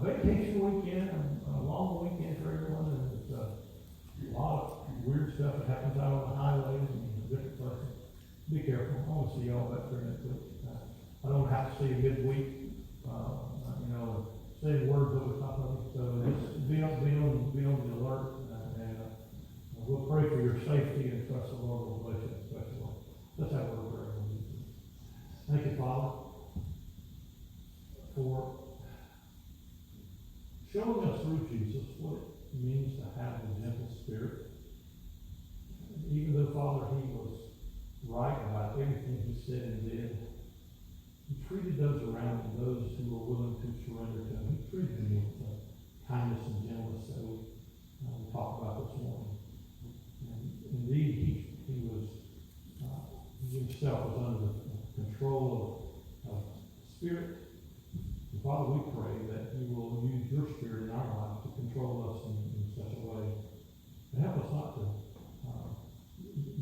vacation weekend, a long weekend for everyone, and it's a lot of weird stuff that happens out on the highways and different places. Be careful. I want to see y'all back there next week. I don't have to see you midweek, saying words over top of it. So just be on the alert, and we'll pray for your safety and trust the Lord will bless you in a special way. Let's have a word for everyone. Thank you, Father, for showing us through Jesus what it means to have a gentle spirit. Even though, Father, he was right about everything he said and did, he treated those around him, those who were willing to surrender to him. He treated them with kindness and gentleness that we talked about this morning. And indeed, he himself was under the control of spirit. And Father, we pray that you will use your spirit in our lives to control us in such a way to help us not to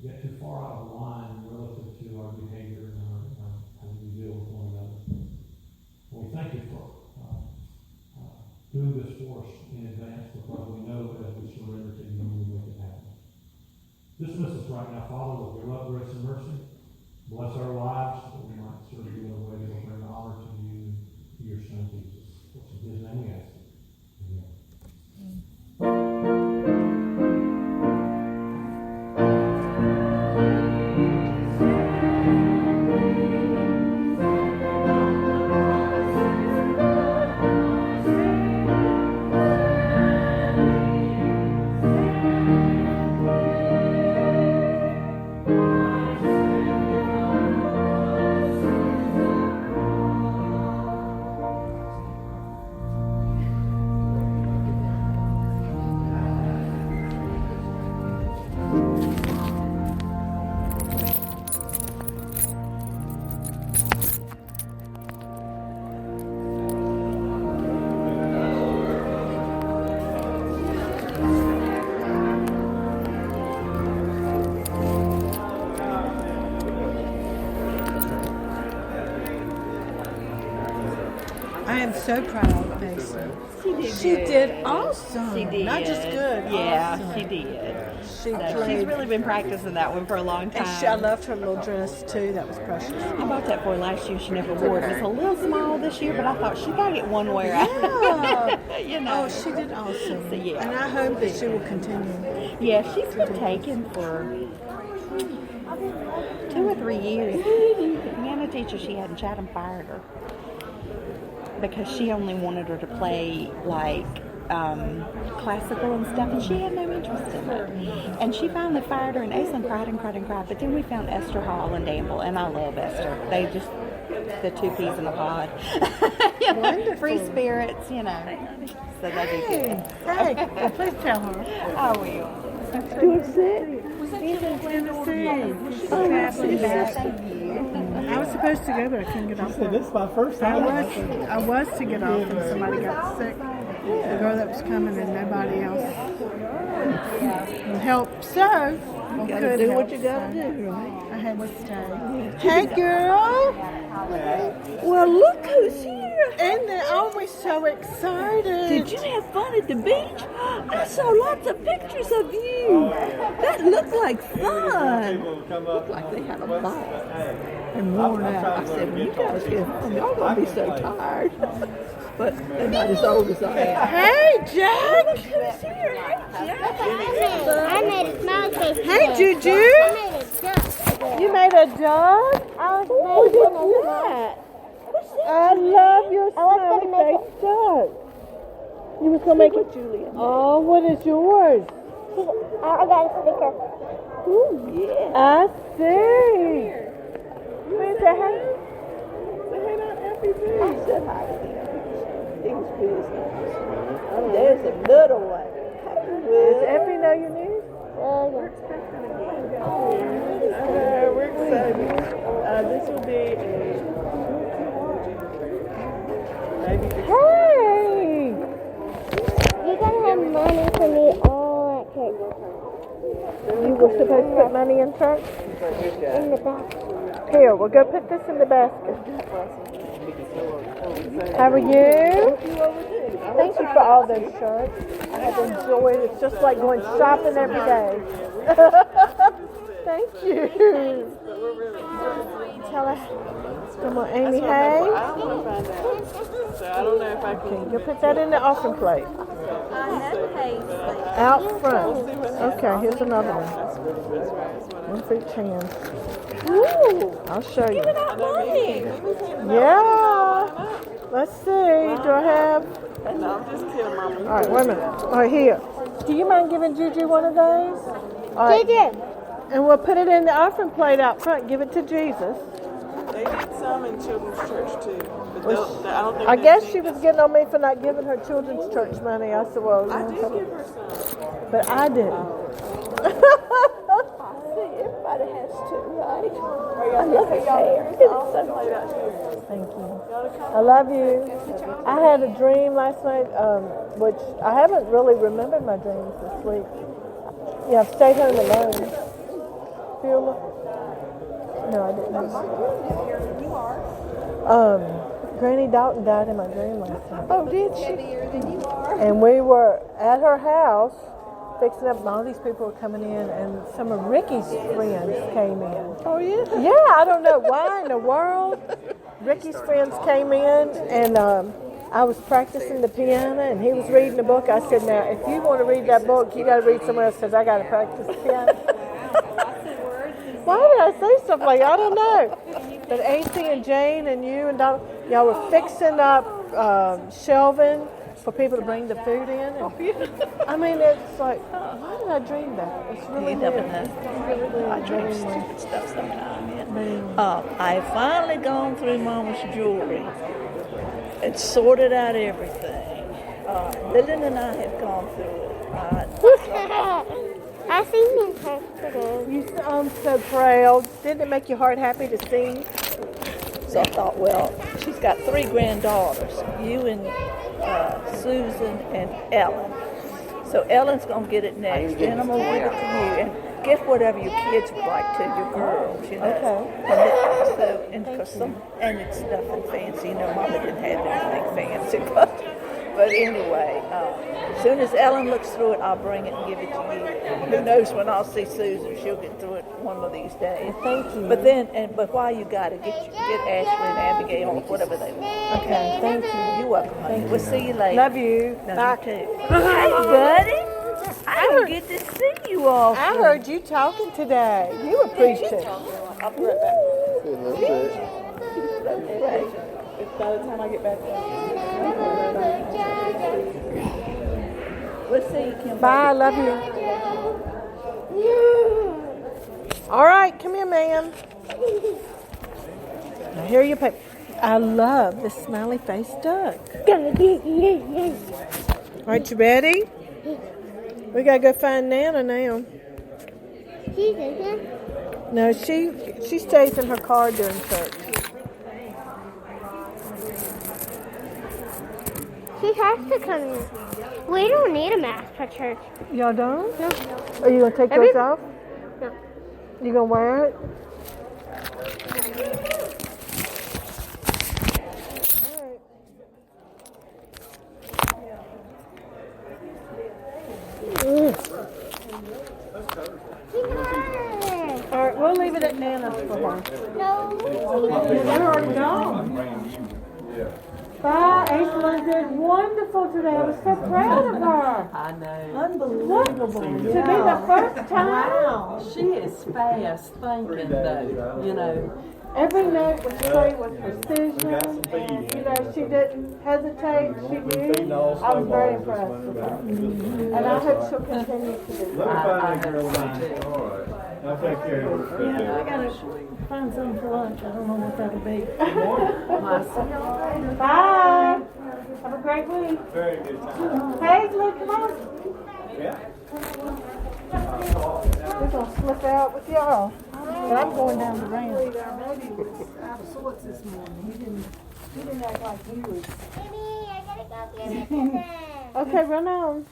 get too far out of line relative to our behavior and how we deal with one another. We thank you for doing this for us in advance, because we know as we surrender to you, you will make it happen. Dismiss us right now, Father, with your love, grace, and mercy. Bless our lives that we might serve you in a way that will bring honor to you and to your Son, Jesus. In his name we ask it. I am so proud of Mason. She did awesome. She did. Not just good. Yeah, awesome. she did. She's really been practicing that one for a long time. And I loved her little dress too. That was precious. I bought that for her last year. She never wore it. It's a little small this year, but I thought she got to get one wear out. Oh, she did awesome. So, yeah. And I hope that she will continue. Yeah, she's been taken for 2 or 3 years. The piano teacher she had in Chatham fired her because she only wanted her to play like classical and stuff, and she had no interest in it. And she finally fired her, and Aislinn cried and cried and cried. But then we found Esther Hall and Danville, and I love Esther. They just the 2 peas in a pod. Wonderful. Free spirits, So they do good. Hey, well, please tell her. I will. Do you sit? She's in Tennessee. Thank you. I was supposed to go, but I couldn't get off. This is my first time. I was to get off, and somebody got sick. The girl that was coming, and nobody else would help. So I could do help, what you gotta so do, right? I had to stay. Hey, girl. Well, look who's here. And they're always so excited. Did you have fun at the beach? I saw lots of pictures of you. That looked like fun. Looked like they had a ball and worn out. I said, when you guys get home, y'all gonna be so tired. But they're not as old as I am. Hey, Jack. Look who's here. Hey, Jack. I made a smile face. Hey, Juju. I made a duck. You made a dog? I was making a That. I love your I was smiley gonna make face dog. You was gonna make it, Julia. Oh, what is yours? I got a sticker. Ooh, yeah. I see. You made that hat? I said hi to him. He was business. There's a little one. Does Effie know your news? We're excited. This will be Hey! You're gonna have money for me all at church. You were supposed to put money in church? In the back. Here, we'll go put this in the basket. How are you? Thank you for all those shirts. I have enjoyed it. It's just like going shopping every day. Thank you. Tell her. Come on, Amy. Hey. I don't want to find out. So I don't know if I can. You put that in the offering plate. Out front. Okay, here's another one. One for each hand. Ooh, I'll show you. Yeah. Let's see. Do I have? No, I'm just kidding, Mama. All right, wait a minute. All right, here. Do you mind giving Juju one of those? All right. And we'll put it in the offering plate out front. Give it to Jesus. They did some in children's church too. But I don't think I guess she was getting on me for not giving her children's church money. I said, well, I did give her some. but I didn't. Everybody has to, right? I love his hair. Thank you. I love you. I had a dream last night, which I haven't really remembered my dreams this week. Yeah, I've stayed home alone. Fiona? No, I didn't. Granny Dalton died in my dream last night. Oh, did she? And we were at her house fixing up, and all these people were coming in, and some of Ricky's friends came in. Oh, yeah? Yeah, I don't know why in the world. Ricky's friends came in, and I was practicing the piano, and he was reading the book. I said, now, if you want to read that book, you got to read somewhere else, because I got to practice the piano. Why did I say stuff like that? I don't know. But AC and Jane and you and Don, y'all were fixing up shelving for people to bring the food in. And, I mean, it's like, why did I dream that? It's really weird. I dream stupid stuff sometimes. I've finally gone through Mama's jewelry and sorted out everything. Lillian and I have gone through it. I seen you yesterday. I'm so proud. Didn't it make your heart happy to see? So I thought, well, she's got 3 granddaughters, you and Susan and Ellen. So Ellen's going to get it next, then I'm going to give it to you. And get whatever your kids would like to, your girls, you know. Okay. And it's nothing fancy. You know, Mama didn't have anything fancy, but anyway, as soon as Ellen looks through it, I'll bring it and give it to you. Who knows when I'll see Susan? She'll get through it one of these days. Thank you. But while you got it, get Ashley and Abigail or whatever they want. Okay, thank you. You're welcome, honey. We'll see you later. Love you. Love you too. Hey, buddy. I don't get to see you all. I heard you talking today. You were preaching. I'll be right back. By the time I get back there. We'll see you, Kim. Bye, I love you. All right, come here, ma'am. Now, here are your papers. I love this smiley face duck. All right, you ready? We gotta go find Nana now. She's in here. No, she stays in her car during church. She has to come in. We don't need a mask for church. Y'all don't? No. Are you gonna take yours off? No. You gonna wear it? All right, we'll leave it at Nana's for her. No. They're already gone. Bye, Angela did wonderful today. I was so proud of her. I know. Unbelievable. To be the first time. Wow. She is fast thinking, though. You know. Every note was played with precision. And, you know, she didn't hesitate. She knew. I was very impressed with her. And I hope she'll continue to do that. I hope so too. I'll take care of her. Yeah, I gotta find something for lunch. I don't know what that'll be. Bye. Have a great week. Very good time. Paisley, come on. Yeah. We're going to slip out with y'all. But I'm going down the ramp. Out of sorts this morning. He didn't act like he was. Baby, I gotta go get my present. Okay, run on.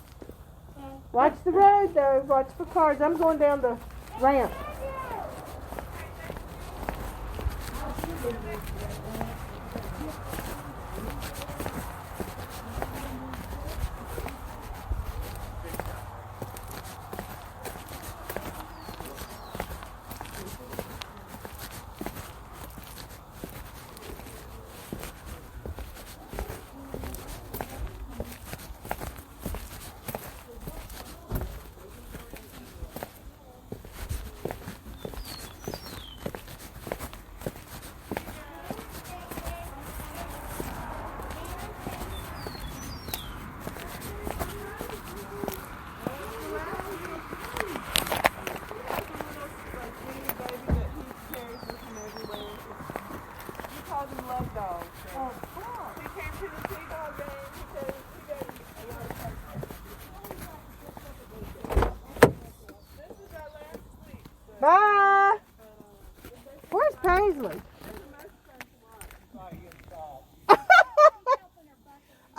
Watch the road, though. Watch for cars. I'm going down the ramp.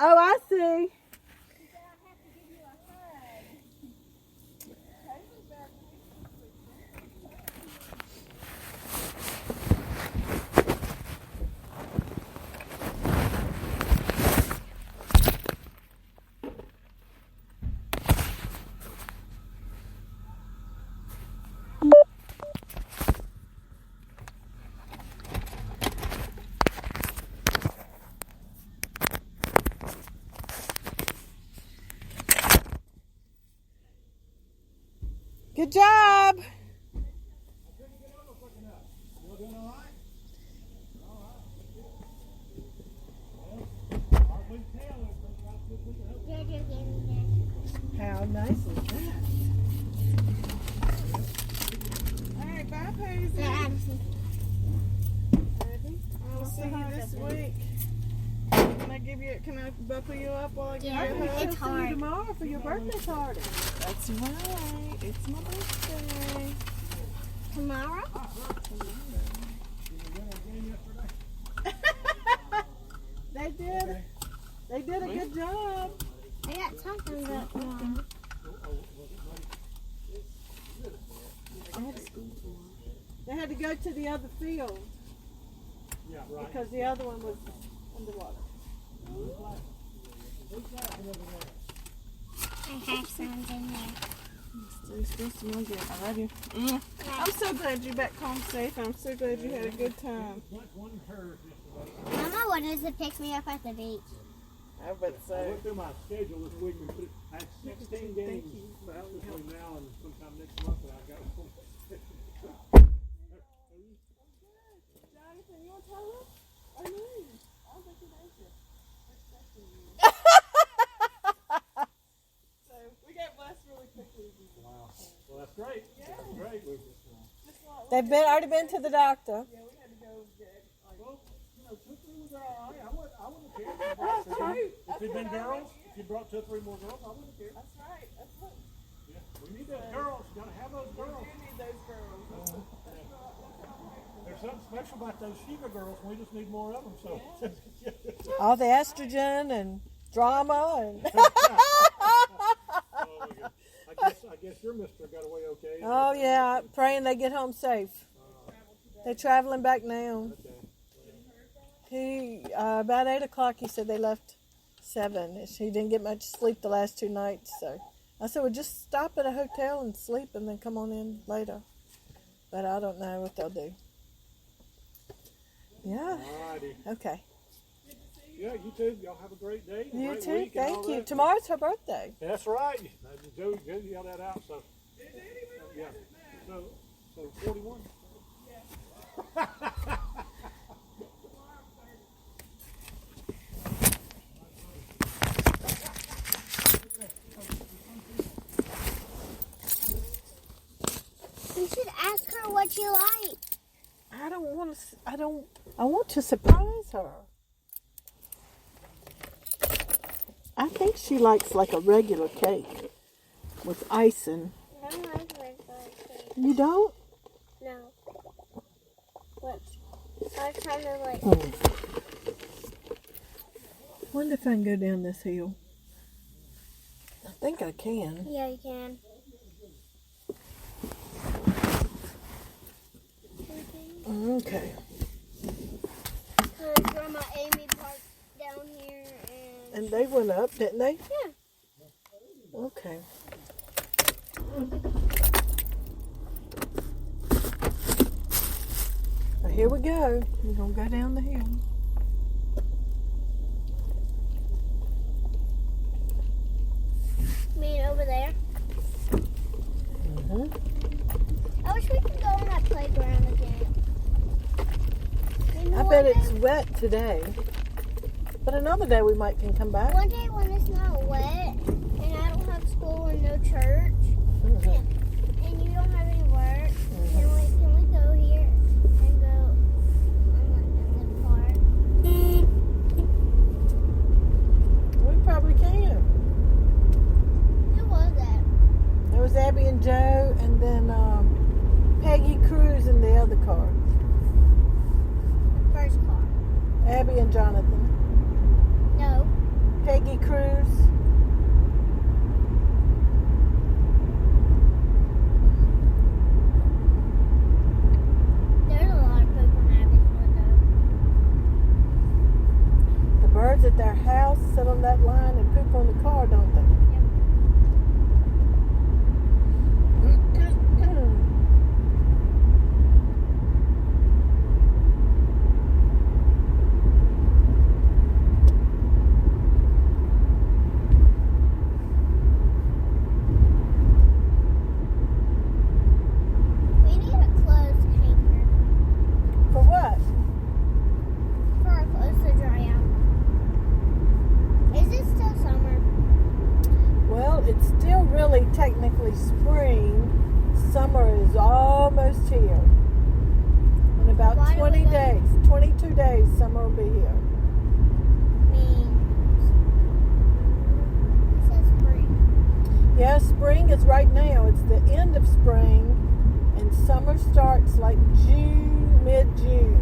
Oh, I see. Good job. How nice is that? Alright, bye, Paisley. I'll see you this week. Can I buckle you up while I give you a hug? It's hard. Tomorrow for your birthday party. That's right. It's my birthday. Tomorrow? They did a good job. I got something up tomorrow. They had to go to the other field. Yeah, right. Because the other one was underwater. I have some in there. It's supposed to smell good. I love you. I'm so glad you're back home safe. I'm so glad you had a good time. Mama wanted to pick me up at the beach. I bet I so. went through my schedule this week and I had 16 games between now and sometime next month that I got home. Jonathan, you want to tell us? I know. I don't think you know you. So we got blessed really quickly. Wow. Well, that's great. That's great. They've already been to the doctor. Yeah, we had to go get. Well, you know, 2 or 3 was all right. I wouldn't care. If it'd been girls, if you brought 2 or 3 more girls, I wouldn't care. That's right. That's what Yeah, we need those girls. Gotta have those girls. we need those girls. There's something special about those Shiva girls. We just need more of them. So. All the estrogen and drama and. I guess your mister got away okay. Oh yeah, praying they get home safe. They're traveling back now. He about 8 o'clock. He said they left 7. He didn't get much sleep the last 2 nights. So I said, well, just stop at a hotel and sleep, and then come on in later. But I don't know what they'll do. Yeah. Alrighty. Okay. Yeah, you too. Y'all have a great day. You great too. week and all Thank you. that. Tomorrow's her birthday. That's right. Joe yelled that out. So. Yeah. So 41. You should ask her what you like. I want to surprise her. I think she likes like a regular cake with icing. I don't like regular cake. You don't? No. What? I kind of like. Wonder if I can go down this hill. I think I can. Yeah, you can. Okay. Because Grandma Amy parked down here and. And they went up, didn't they? Yeah. Okay. Well, here we go. We're going to go down the hill. You mean over there? I wish we could go on that playground again. You know, I bet it's wet today. But another day we might can come back. one day when it's not wet and I don't have school and no church and you don't have any work, can we go here and go on the park? We probably can. Who was that? There was Abby and Joe, and then Peggy Cruz in the other car. First car. Abby and Jonathan. No. Peggy Cruz. There's a lot of poop on Abby's window. The birds at their house sit on that line and poop on the car, don't they? We need a clothes hanger For what? for our clothes to dry out. Is it still summer? Well, it's still really technically spring. Summer is almost here. In about Why do we 20 go- days, 22 days, summer will be here. It says spring. Yeah, spring is right now. It's the end of spring, and summer starts like June, mid-June.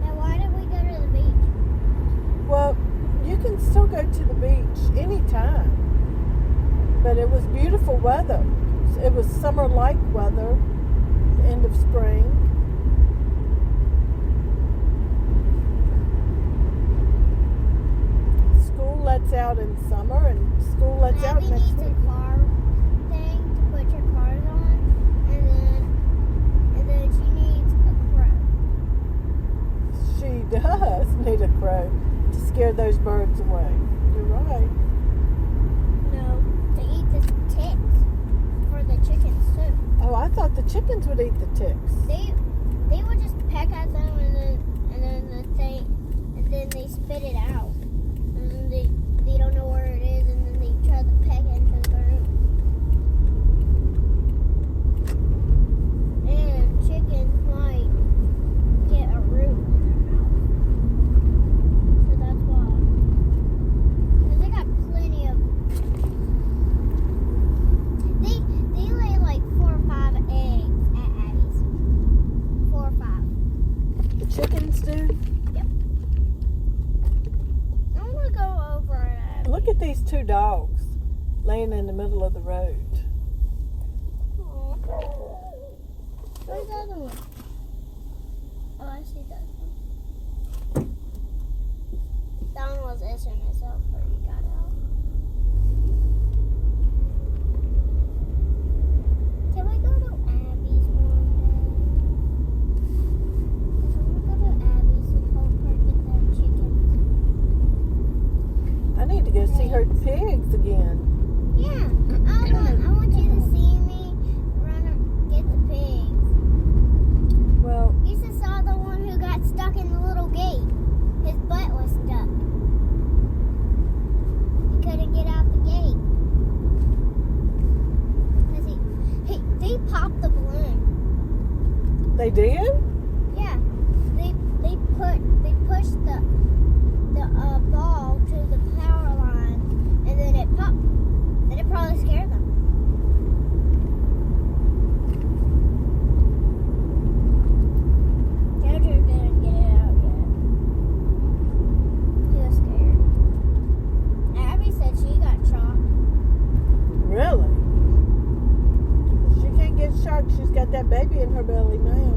Now why did we go to the beach? Well, you can still go to the beach anytime, but it was beautiful weather. It was summer-like weather, the end of spring. School lets out in summer, and school lets out Abby next needs week. a car thing to put your cars on, and then she needs a crow. She does need a crow to scare those birds away. You're right. No, to eat the ticks for the chickens too. Oh, I thought the chickens would eat the ticks. They would just peck at them and then they spit it out. And then they don't know where it is, and then they try to peck into the ground. And chickens might get a root in their mouth. So that's why. Because they got plenty of. They lay like 4 or 5 eggs at Abby's. 4 or 5. The chickens do. I want to go over it. Look at these two dogs laying in the middle of the road. Aw. Where's the other one? Oh, I see that one. That one was itching itself before he got out. Can we go to Abby's one day? I want to go to Abby's and help her get their chickens. I need to go see her pigs again. Yeah, I want you to see me run and get the pigs. Well, You just saw the one who got stuck in the little gate. His butt was stuck. He couldn't get out the gate. 'Cause they popped the balloon. they did? Yeah, they pushed the ball to the power line, and then it popped. And it probably scared them. Jojo didn't get it out yet. He was scared. Abby said she got shocked. Really? She can't get shocked. She's got that baby in her belly now.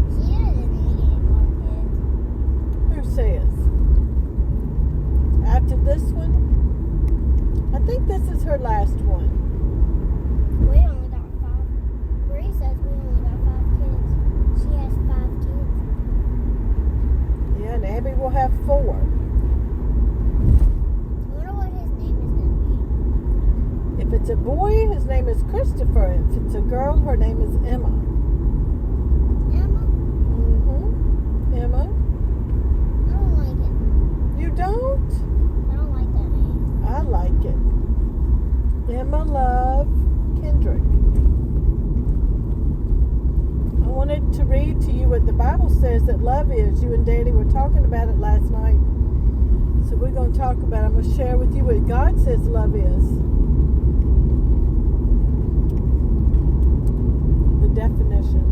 She didn't need any more kids. Who says? After this one? I think this is her last one. We only got 5. Bree says we only got 5 kids. She has 5 kids. Yeah, and Abby will have 4. I wonder what his name is going to be. If it's a boy, his name is Christopher. If it's a girl, her name is Emma. Emma? Emma? I don't like it. You don't? I don't like that name. I like it. Emma Love Kendrick. I wanted to read to you what the Bible says that love is. You and Daddy were talking about it last night. So we're going to talk about it. I'm going to share with you what God says love is. The definition.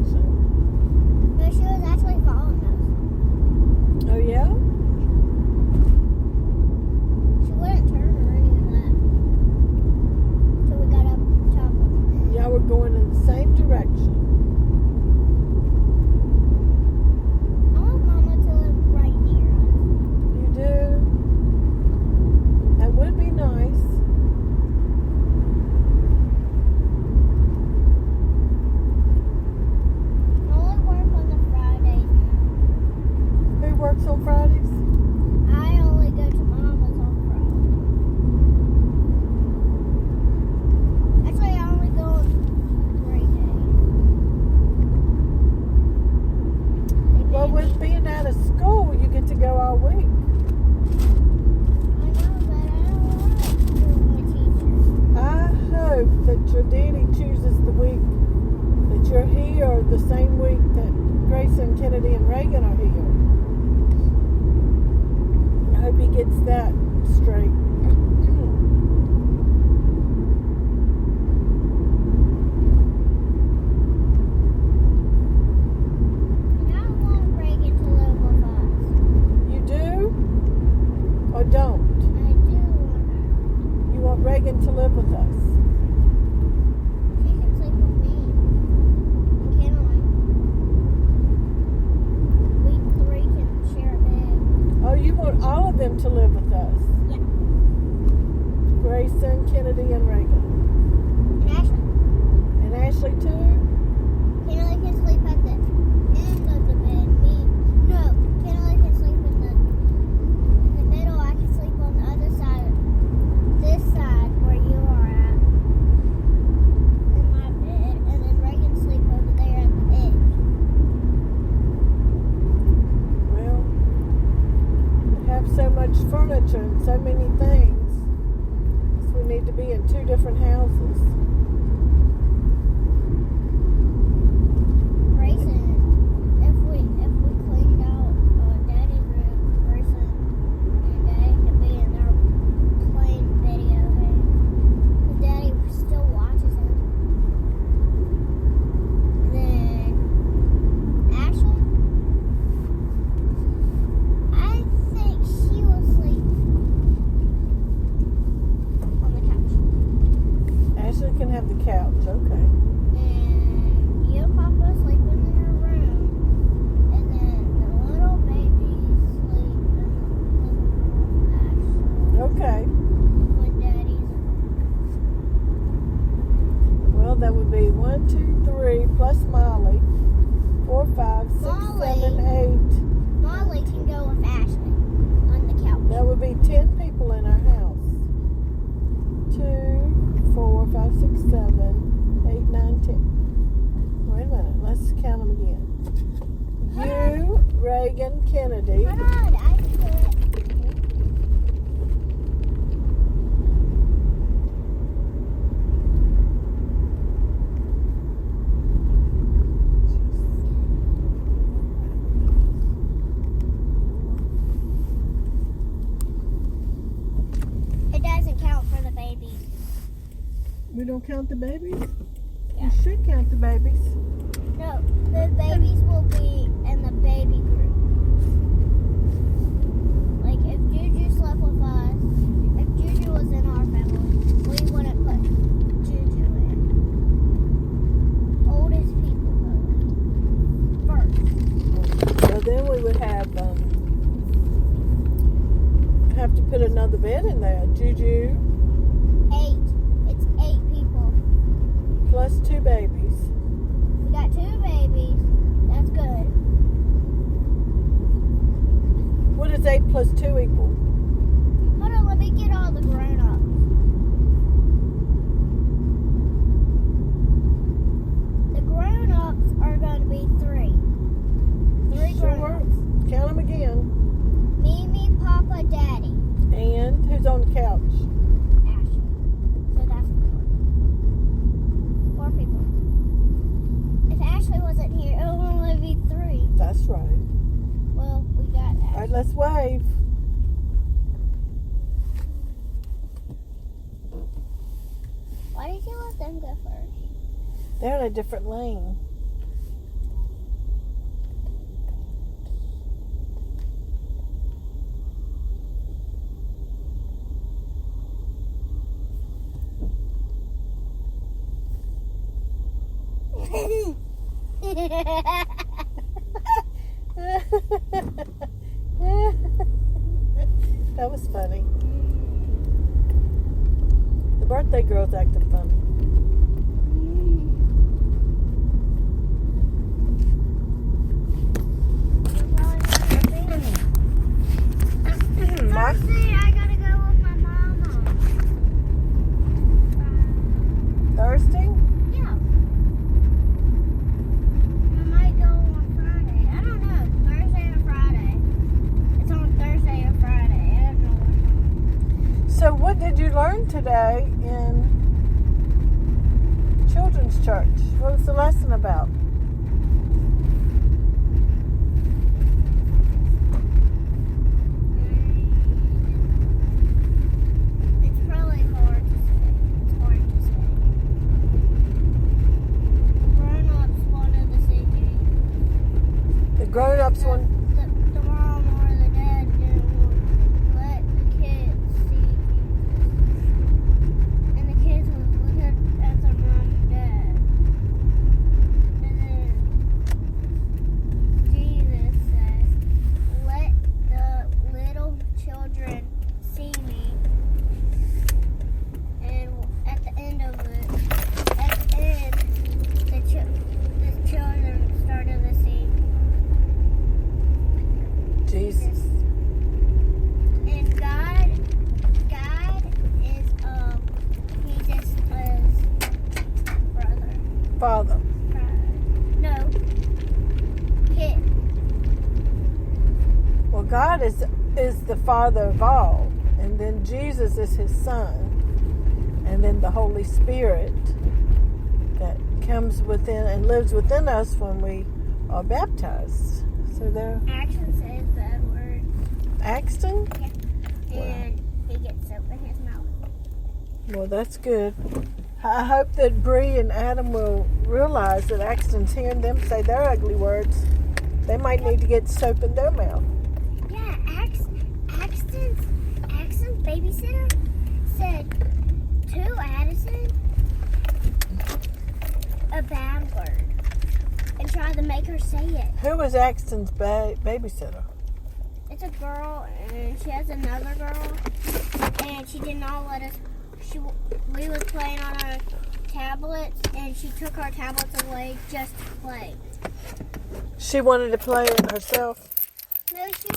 direction. No, she was actually following us. Oh yeah? She wouldn't turn or any of that. So we got up top of it. Y'all were going in the same direction. I want Mama to live right near us. You do? That would be nice. I only work on the Fridays now. Who works on Fridays? I only go to Mama's on Friday. Actually, I only go on 3 days. Well, with being out of school, you get to go all week. I know, but I don't want my teachers. I hope that your daddy chooses the week that you're here the same week that Grayson, Kennedy, and Reagan are here. I hope he gets that straight. And I want Reagan to live with us. You do? Or don't? I do want her. You want Reagan to live with us? She can sleep with me. Can I? We 3 can share a bed. Oh, you want all of them to live with us? Yeah. Grayson, Kennedy, and Reagan. And Ashley. And Ashley too? Kennedy can sleep at the end of the bed. No, Kennedy can sleep in the middle. I can sleep on the other side. This side where you are at. In my bed. And then Reagan sleep over there at the edge. Well, we have so much furniture and so many things. So we need to be in 2 different houses. Grayson, if we cleaned out Daddy's room, Grayson and Daddy could be in there playing video games. His Daddy still watches him. And then Ashley, I think she will sleep on the couch. Ashley can have the couch, okay. And you and Papa sleep in their room, and then the little babies sleep in the living room, actually, Okay. when Daddy's Well, that would be 1, 2, 3 plus Molly. 4, 5, 6, Molly. 7, 8. Molly can go with Ashley on the couch. That would be 10 people in our house. 2, 4, 5, 6, 7, 8, 9, 10. Wait a minute. Let's count them again. You, Reagan, Kennedy. Come on, I can do it. It doesn't count for the babies. We don't count the babies? Yeah. You should count the babies. No, the babies will be in the baby group. Like if Juju slept with us, if Juju was in our family, we wouldn't put Juju in. Oldest people go in first. So then we would have to put another bed in there. Juju 8. It's 8 people. plus 2 babies. We got 2 babies. That's good. What does 8 plus 2 equal? Hold on, let me get all the grown-ups. The grown-ups are going to be 3. 3 Sure. grown-ups. Count them again. Mimi, Papa, Daddy, And who's on the couch? Ashley. So that's 4. 4 people. If Ashley wasn't here, it would only be 3. That's right. Well, we got All Ashley. right, let's wave. Why did you let them go first? They're in a different lane. That was funny. The birthday girl's acting funny. Thursday, I gotta go with my mama. Thursday? Yeah. I might go on Friday. I don't know. Thursday or Friday. It's on Thursday or Friday. I don't know which one. So what did you learn today in children's church? What was the lesson about? It's probably hard to say. It's hard to say. Grown-ups wanted to see Jesus. The grown-ups one. The mom or the dad didn't want to let the kids see Jesus. And the kids was looking at their mom and dad. And then Jesus said, let the little children see me. And at the end of it, the children started to see Jesus. And God is Jesus' brother. Father. No, kid. Well, God is the Father of all, and then Jesus is His Son, and then the Holy Spirit that comes within and lives within us when we are baptized. So there, Action says bad words. Axton. And he gets soap in his mouth. Well, that's good. I hope that Bree and Adam will realize that Axton's hearing them say their ugly words. They might need to get soap in their mouth. Yeah, Axton's babysitter said to Addison a bad word and tried to make her say it. Who was Axton's babysitter? It's a girl, and she has another girl, and she did not let us. We was playing on our tablets, and she took our tablets away just to play. She wanted to play it herself. No, she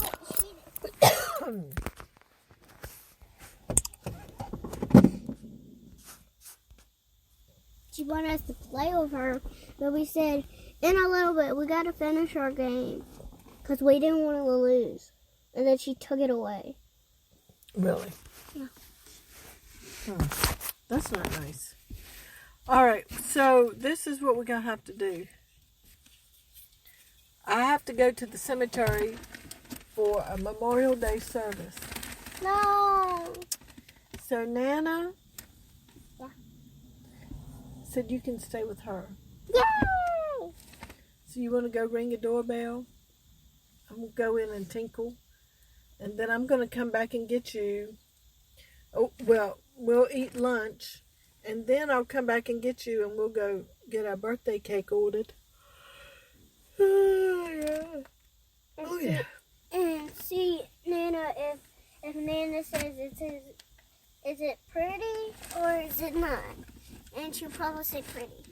She wanted us to play with her, but we said, in a little bit, we got to finish our game, because we didn't want to lose. And then she took it away. Really? Yeah. That's not nice. All right, so this is what we're going to have to do. I have to go to the cemetery for a Memorial Day service. No. So Nana Yeah. said you can stay with her. Yay! So you want to go ring a doorbell? I'm going to go in and tinkle. And then I'm going to come back and get you. Oh, well, we'll eat lunch. And then I'll come back and get you, and we'll go get our birthday cake ordered. Oh, yeah. Oh, yeah. And see, Nana, if Nana says is it pretty or is it not? And she'll probably say pretty.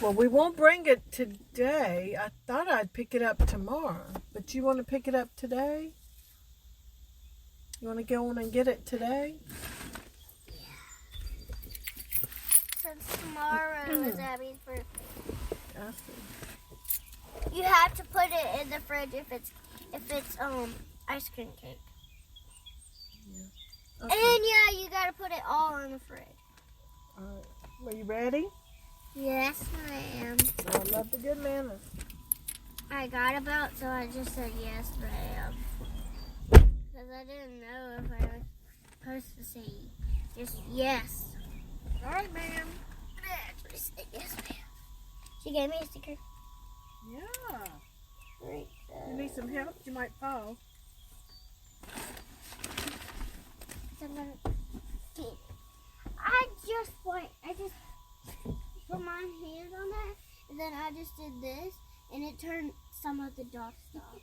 Well, we won't bring it today. I thought I'd pick it up tomorrow. But you want to pick it up today? You want to go on and get it today? Since tomorrow is Abby's birthday. I see. You have to put it in the fridge if it's ice cream cake. Okay. And yeah, you gotta put it all in the fridge. All right. Are you ready? Yes, I am. I love the good manners. I got about, so I just said yes, I am. Because I didn't know if I was supposed to say just yes. All right, ma'am. I actually said yes, ma'am. She gave me a sticker. Yeah. Right. You need some help? You might fall. I just put my hand on that, and then I just did this, it turned some of the dots off.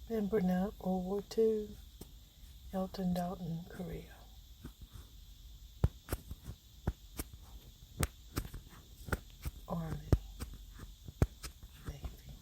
Ben Burnett, World War II, Elton Dalton, Korea. Army, Navy.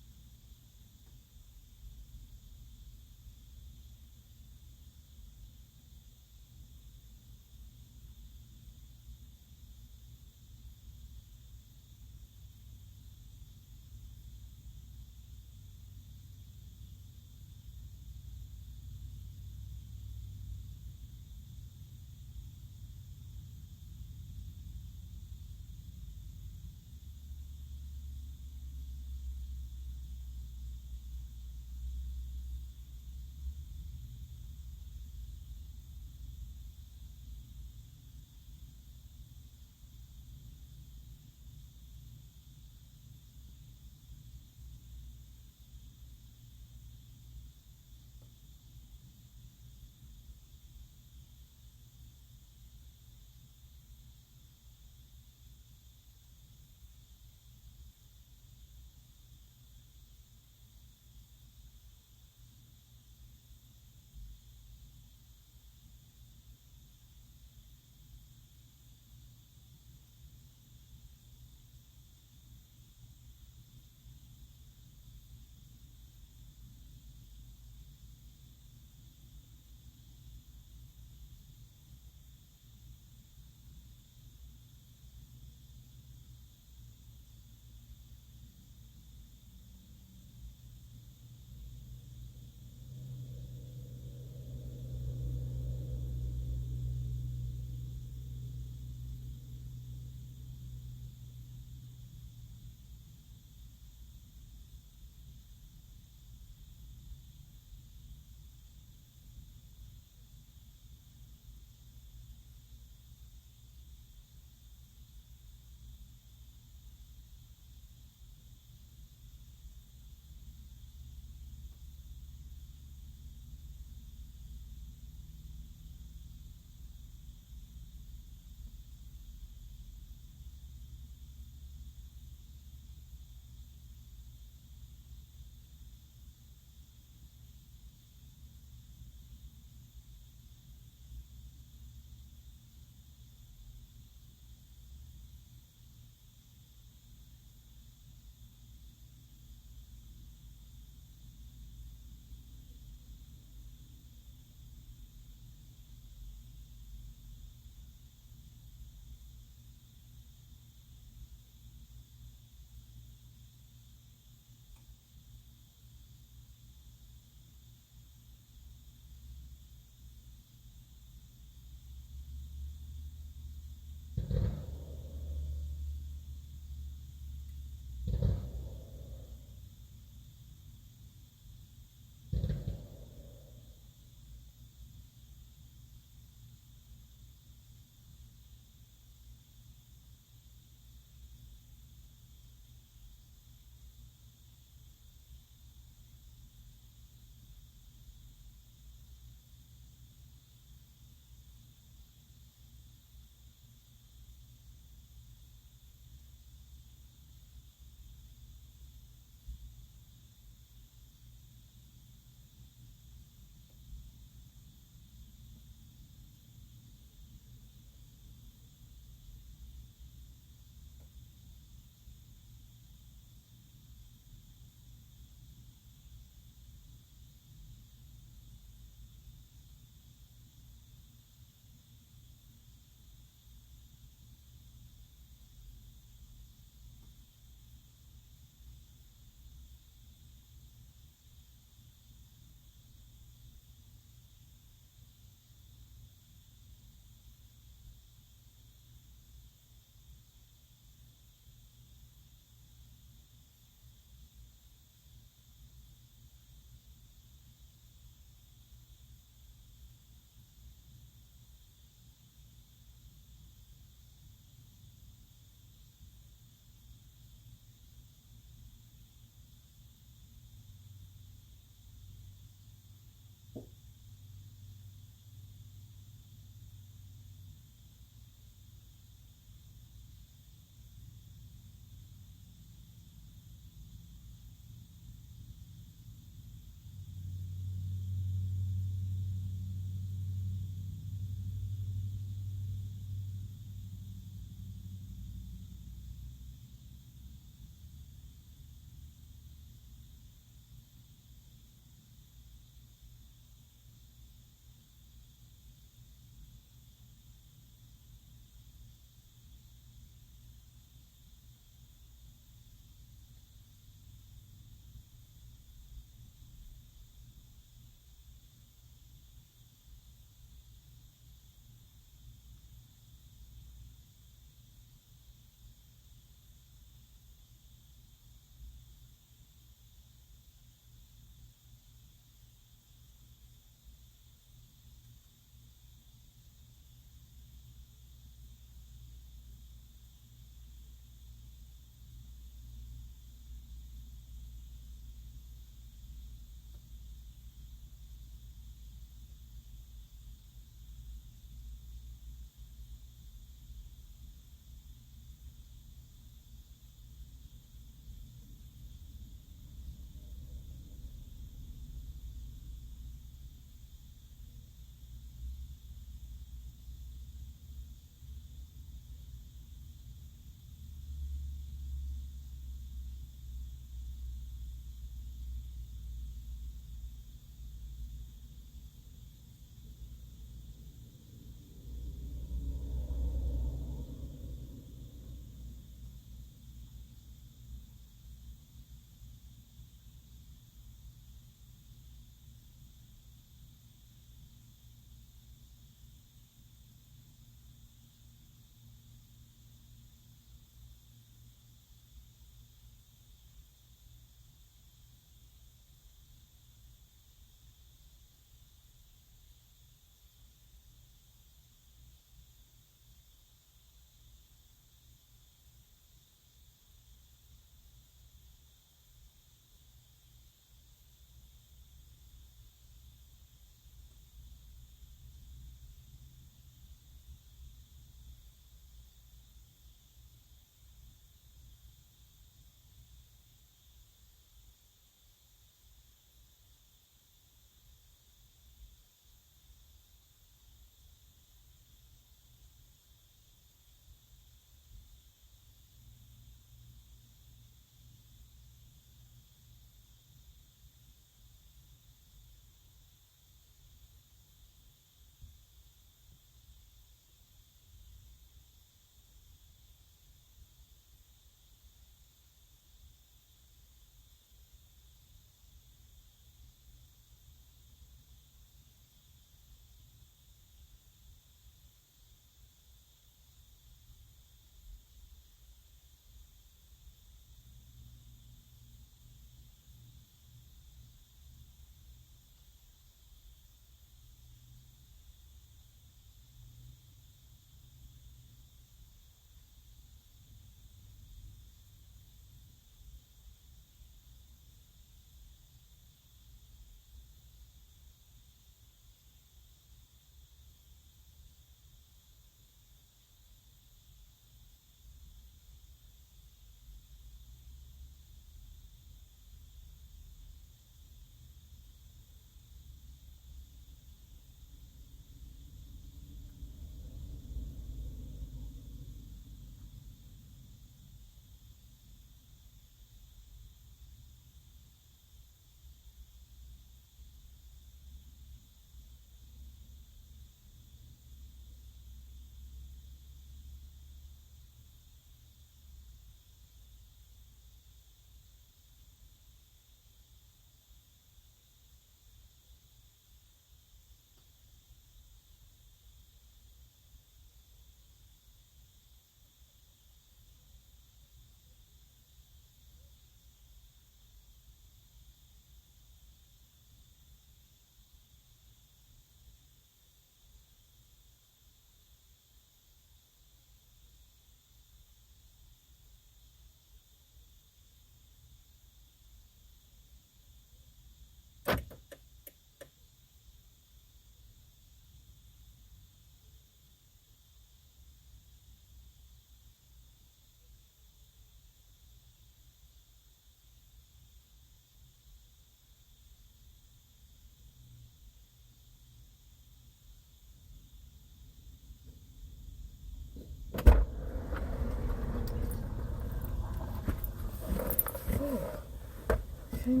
Okay.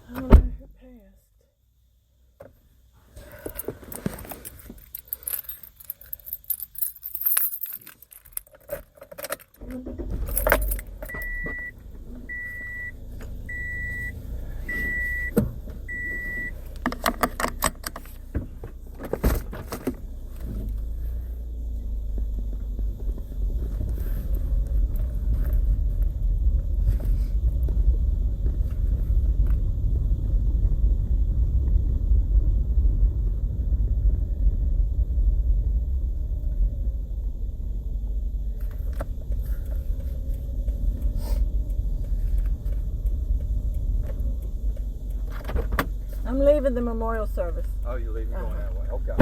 I don't know who passed. I'm leaving the memorial service. Oh, you're leaving, going that way. Okay.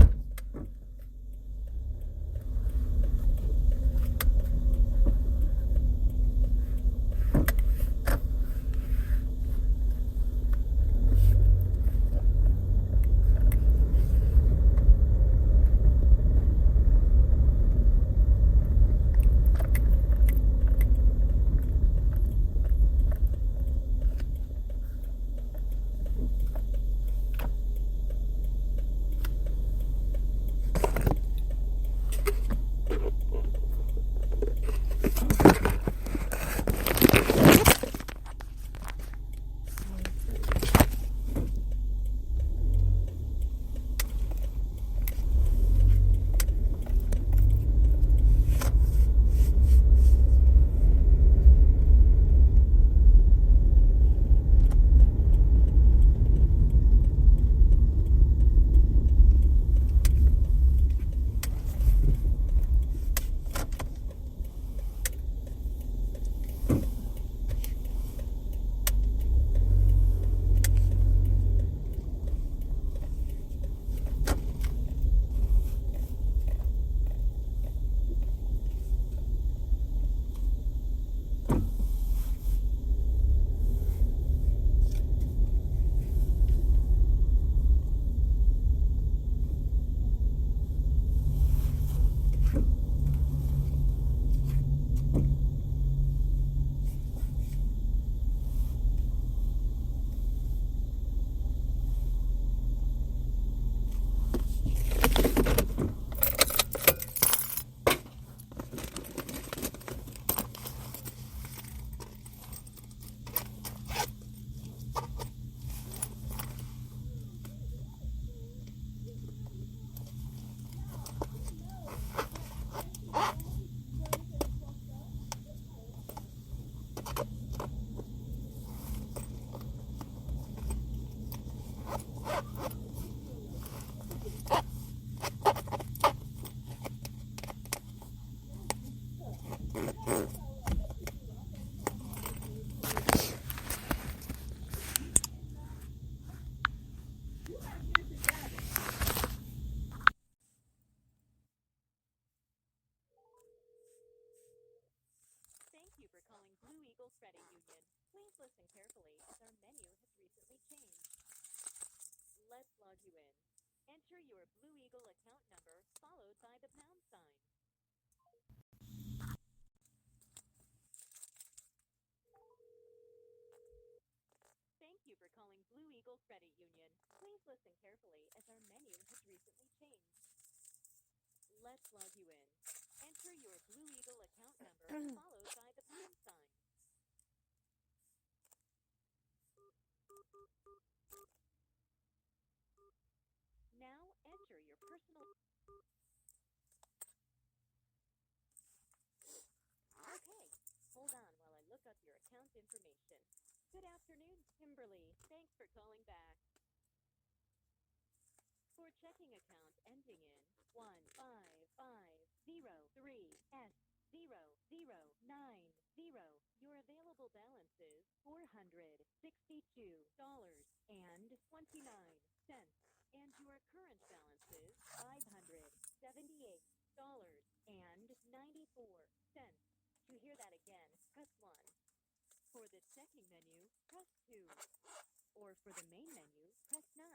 Thank you for calling Blue Eagle Credit Union. Please listen carefully as our menu has recently changed. Let's log you in. Enter your Blue Eagle account number followed by the pound sign. Thank you for calling Blue Eagle Credit Union. Please listen carefully as our menu has recently changed. Let's log you in. Enter your Blue Eagle account number followed by the pound sign. Now enter your personal... Okay, hold on while I look up your account information. Good afternoon, Kimberly. Thanks for calling back. For checking account ending in 15503S0090, your available balance is $462.29, and your current balance is $578.94. To hear that again, press 1. For the checking menu, press 2. Or for the main menu, press 9.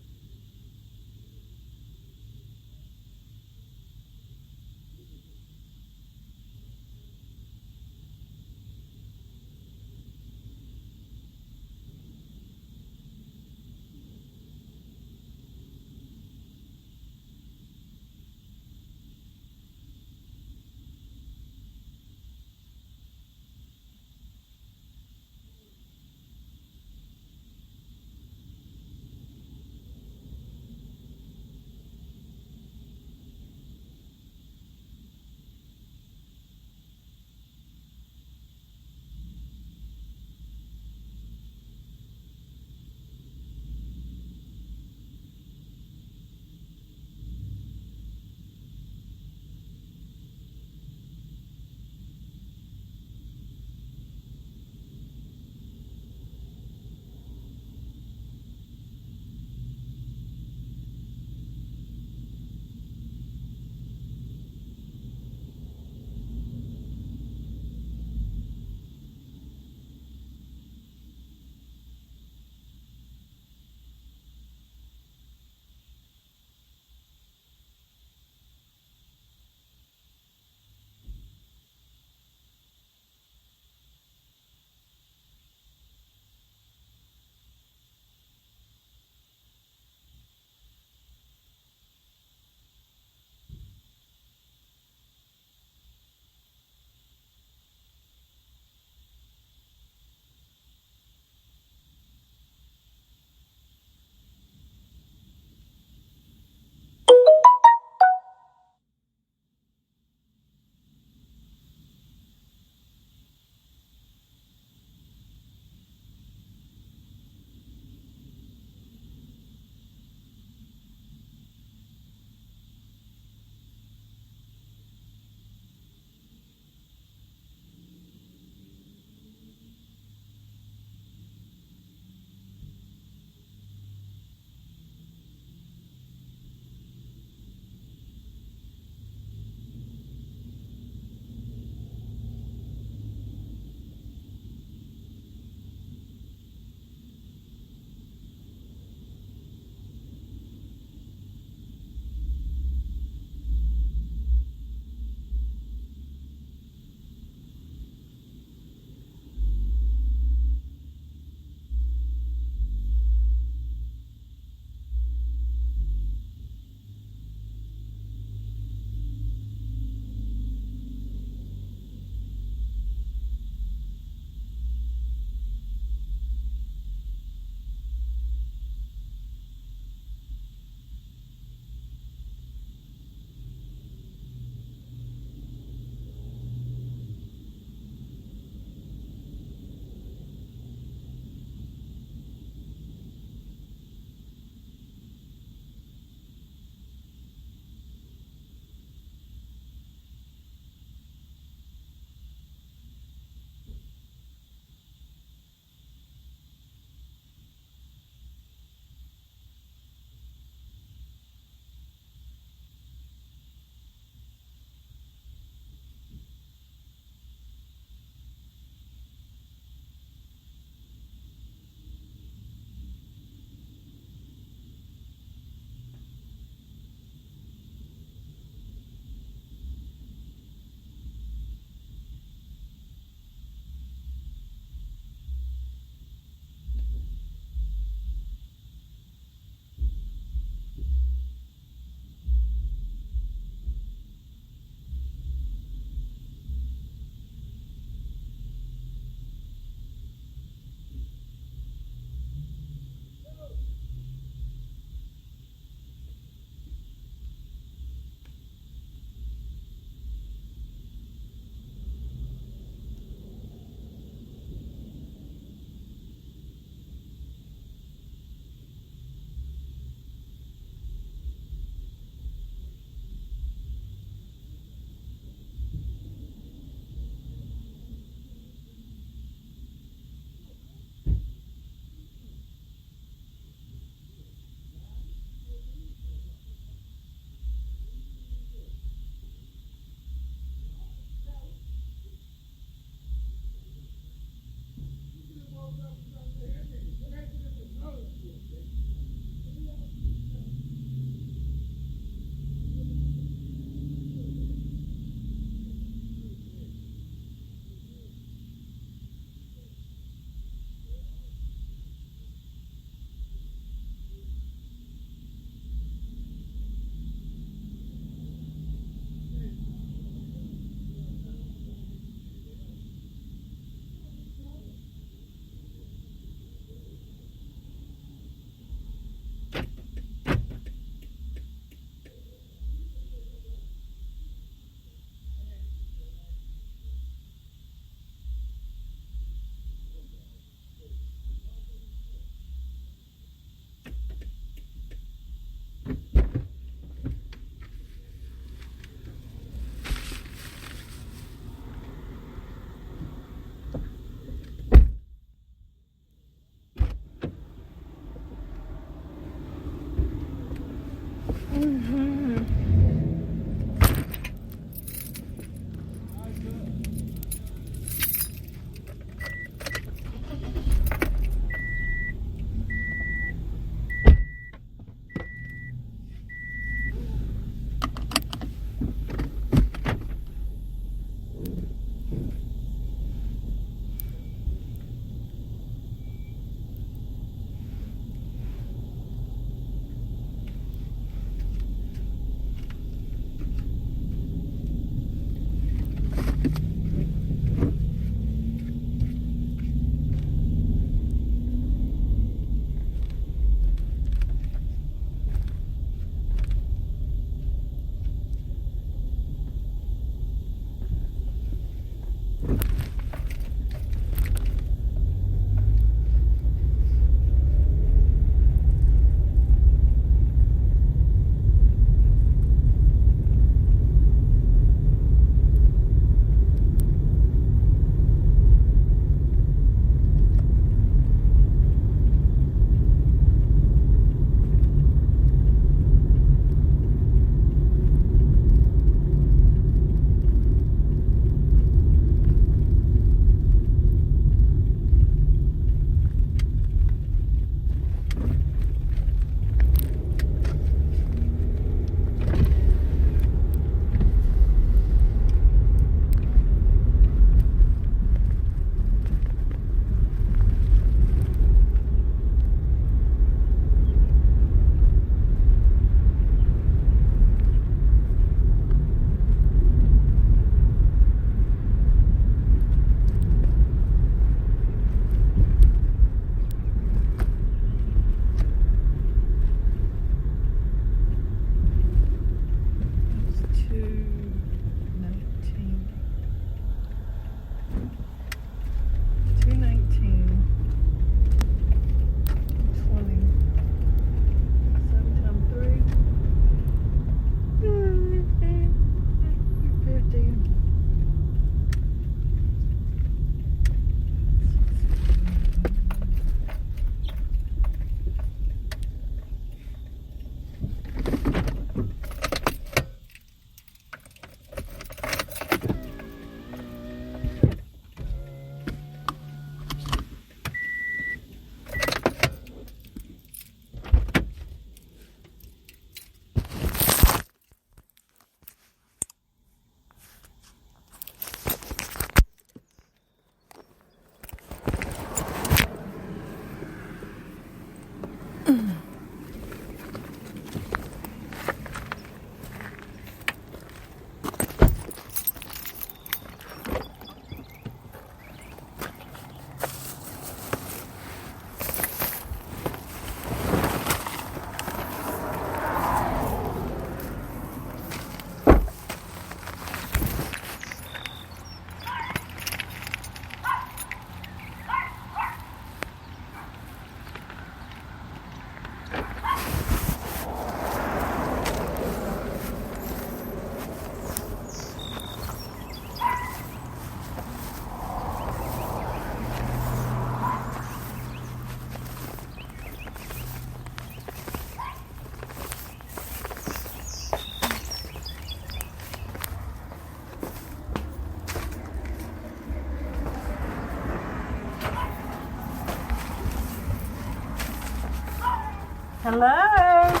Hello?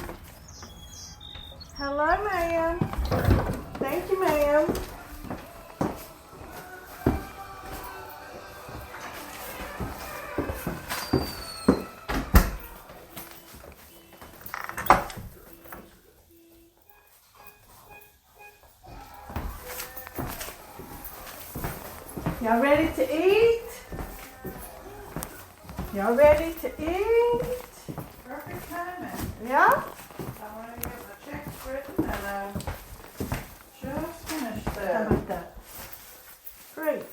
Hello, ma'am. Thank you, ma'am. Y'all ready to eat? Y'all ready to eat? Perfect timing. Yeah? I want to get my checks written and just finished How that. about that? Great.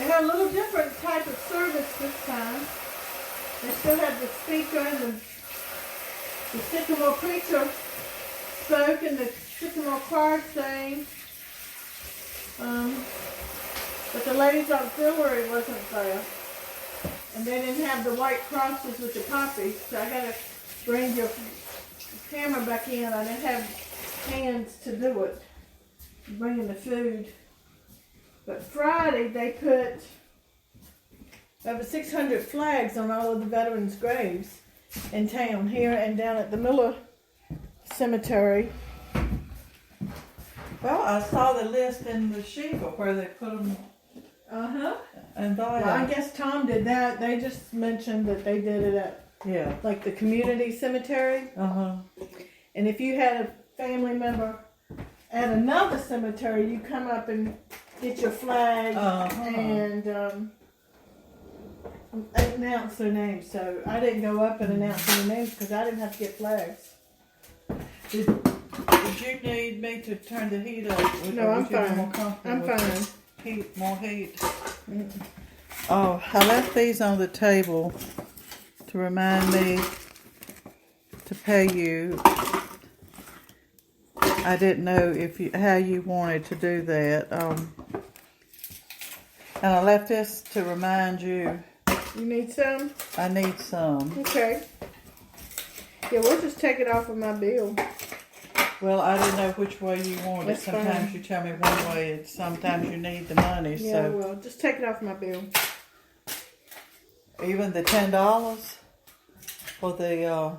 had a little different type of service this time. They still had the speaker and the Sycamore preacher spoke and the Sycamore choir sang. But the ladies' auxiliary wasn't there. And they didn't have the white crosses with the poppies. So I gotta bring your camera back in. I didn't have hands to do it. Bringing the food. But Friday they put over 600 flags on all of the veterans' graves in town, here and down at the Miller Cemetery. Well, I saw the list in the shingle where they put them. And Well, I guess Tom did that. They just mentioned that they did it at like the community cemetery. And if you had a family member at another cemetery, you come up and get your flag and announce their names. So I didn't go up and announce their names because I didn't have to get flags. Did you need me to turn the heat up? No, I'm fine. I'm fine. Heat, more heat. Oh, I left these on the table to remind me to pay you. I didn't know how you wanted to do that. And I left this to remind you. You need some? I need some. Okay. Yeah, we'll just take it off of my bill. Well, I didn't know which way you wanted it. That's Sometimes fine. you tell me one way, and sometimes you need the money. Yeah, So well, just take it off my bill. even the $10 for the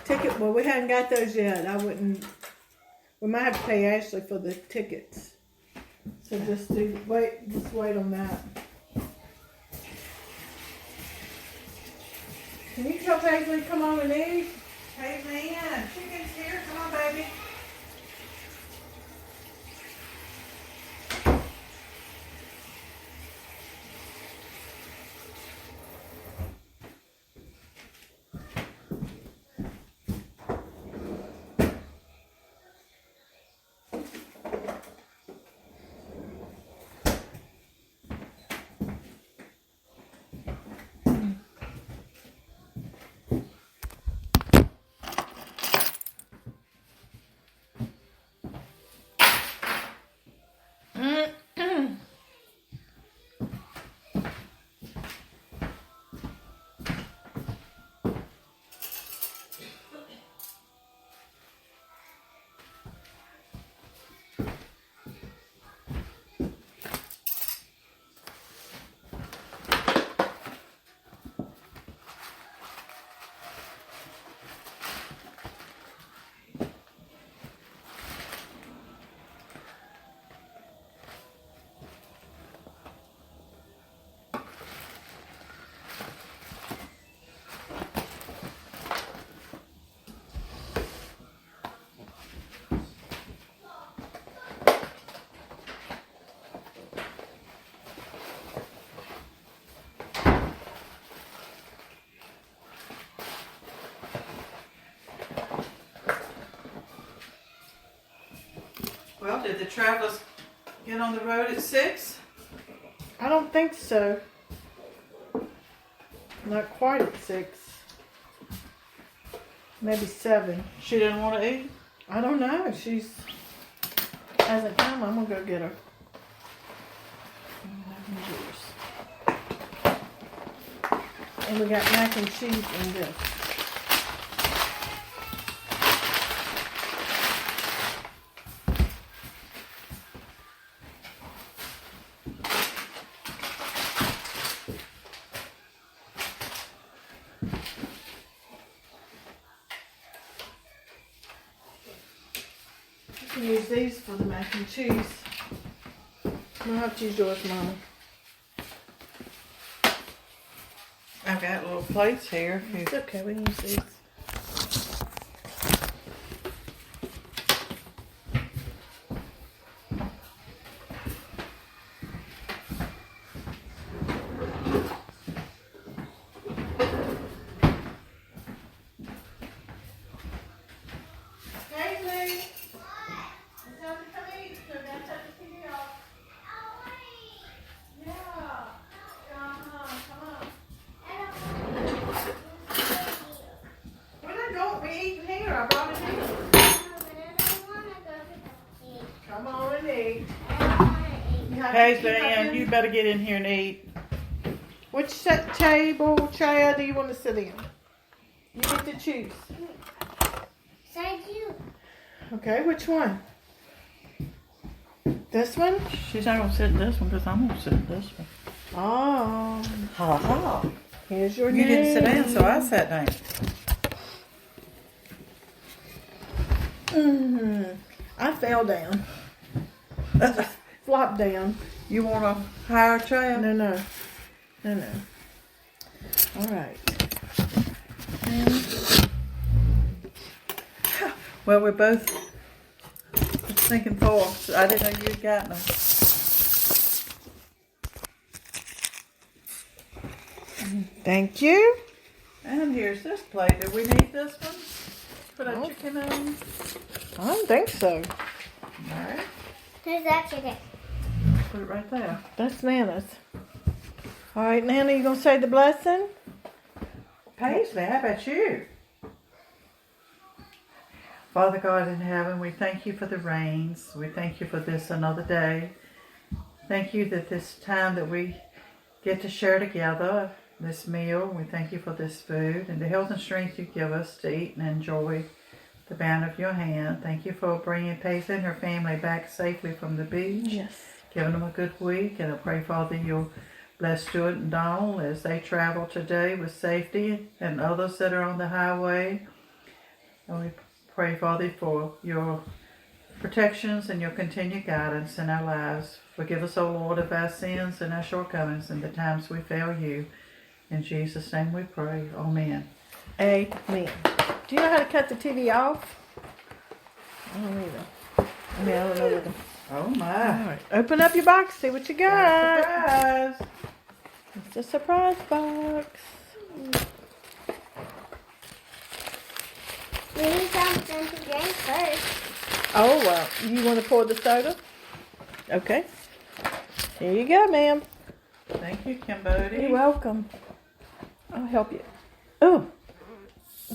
Ticket, well, we haven't got those yet. I wouldn't, we might have to pay Ashley for the tickets. So just wait on that. Can you tell Paisley to come on and eat? Paisley in. Chicken's here. Come on, baby. Well, did the travelers get on the road at 6? I don't think so. Not quite at 6. Maybe 7. She didn't want to eat? I don't know. She's hasn't come. I'm gonna go get her. And we got mac and cheese in this. You can use these for the mac and cheese. I'll have to use yours, Mama. I've got little plates here. It's okay, we can use these. won't be eating here. I brought it in. No, but I don't want to go to the eat. Come on and eat. I don't want to eat. You have to Hey, keep up Van, in- you better get in here and eat. Which chair do you want to sit in? You get to choose. Thank you. Okay, which one? This one? She's not gonna sit in this one because I'm gonna sit in this one. Oh, Ha ha. here's your You name. didn't sit down, so I sat down. I fell down. Flopped down. You want a higher chair? No. All right. Well, we're both thinking for. I didn't know you'd gotten them. Thank you. And here's this plate. Do we need this one? Put a chicken on. I don't think so. Alright. Who's that chicken? Put it right there. That's Nana's. All right, Nana, you gonna say the blessing? Paisley, how about you? Father God in heaven, we thank you for the rains. We thank you for this another day. Thank you that this time that we get to share together, this meal, we thank you for this food and the health and strength you give us to eat and enjoy the bounty of your hand. Thank you for bringing Paisley and her family back safely from the beach. Yes. Giving them a good week, and I pray, Father, you'll bless Stuart and Donald as they travel today with safety and others that are on the highway. And we pray, Father, for your protections and your continued guidance in our lives. Forgive us, O Lord, of our sins and our shortcomings and the times we fail you. In Jesus' name we pray. Amen. Amen. Do you know how to cut the TV off? I don't either. I mean, I don't know either. Oh All my. right. Open up your box. See what you got. Surprise. It's a surprise box. We need something to drink first. Oh, well. You want to pour the soda? Okay. Here you go, ma'am. Thank you, Cambodia. You're welcome. I'll help you. Oh,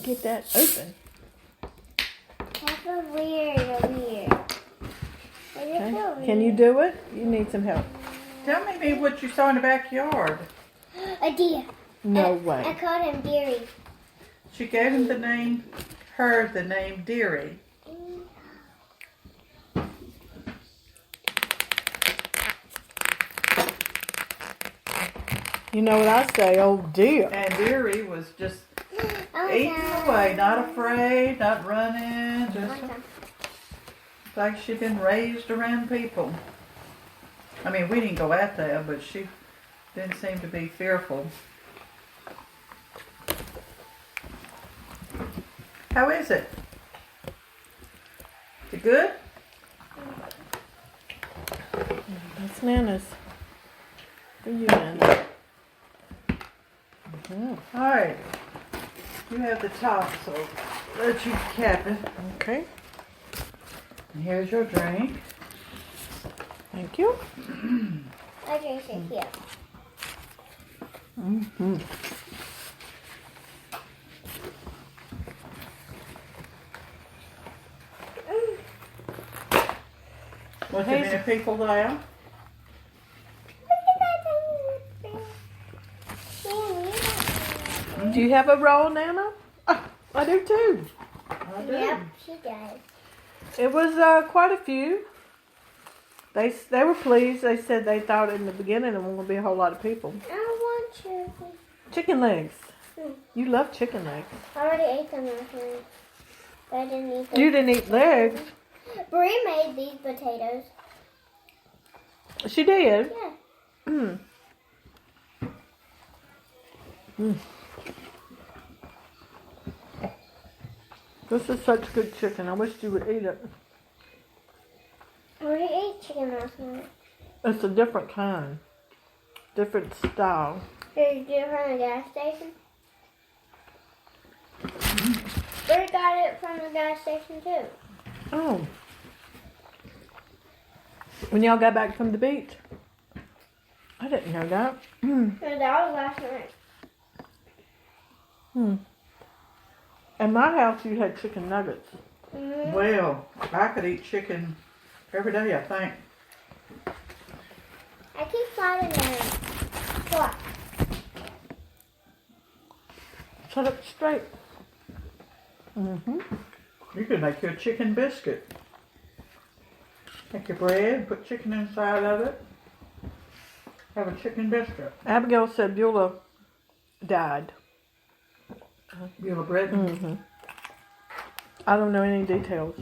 get that open. That's so weird over here. Okay. Can you do it? You need some help. Tell me what you saw in the backyard. A deer. No I way. called him Deary. She gave him the name Deary. You know what I say? Oh dear. And Deary was just Oh, eating no. away, not afraid, not running, just like she'd been raised around people. I mean, we didn't go out there, but she didn't seem to be fearful. How is it? Is it good? That's Nana's. For you, Nana. All right. You have the top, so let you cap it. Okay. And here's your drink. Thank you. I drink it here. Mm-hmm. Was there many people there? Do you have a roll, Nana? I do too. I do. Yep, she does. It was quite a few. They were pleased. They said they thought in the beginning there won't be a whole lot of people. I want chicken. Chicken legs. Mm. You love chicken legs. I already ate them last night. But I didn't eat them. You didn't eat legs. Brie made these potatoes. She did. Yeah. Mm. Mm. This is such good chicken. I wish you would eat it. I already ate chicken last night. It's a different kind. Different style. Did you get it from the gas station? Brie got it from the gas station too. Oh. When y'all got back from the beach? I didn't know that. No, that was last night. Hmm. In my house, you had chicken nuggets. Mm-hmm. Well, I could eat chicken every day, I think. I keep sliding down. What? Sit up straight. Mm-hmm. You could make your chicken biscuit. Take your bread and put chicken inside of it. Have a chicken biscuit. Abigail said Beulah died. Beulah bread. Mm-hmm. I don't know any details.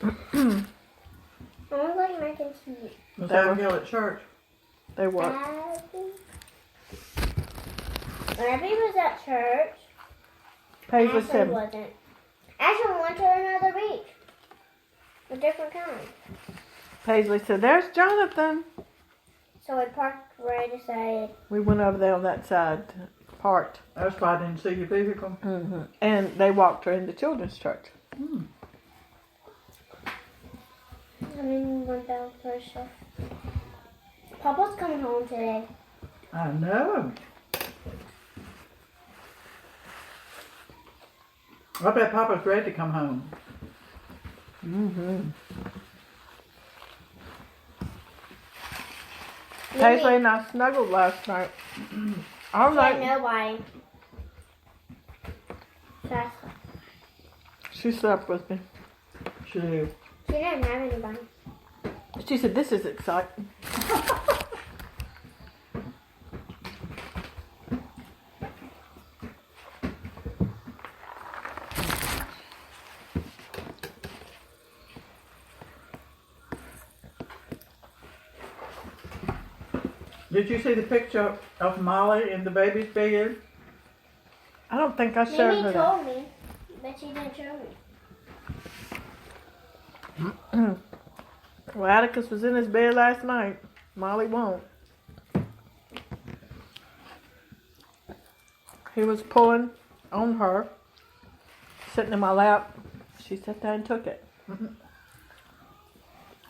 I want like mac and cheese. Was Abigail at church? They were. Abby was at church. Paisley Ashley said, wasn't. Ashley went to another beach. A different kind. Paisley said, there's Jonathan. So we parked right aside. We went over there on that side, parked. That's why I didn't see your vehicle. Mm-hmm. And they walked her into children's church. I mean, went down for stuff. Papa's coming home today. I know. I bet Papa's ready to come home. Mm-hmm. Paisley and I snuggled last night. All Can't night. nobody. She slept with me. She did. She didn't have anybody. She said, this is exciting. Did you see the picture of Molly in the baby's bed? I don't think I showed Mimi her that. told me, but she didn't show me. Well, Atticus was in his bed last night. Molly won't. He was pulling on her, sitting in my lap. She sat there and took it. I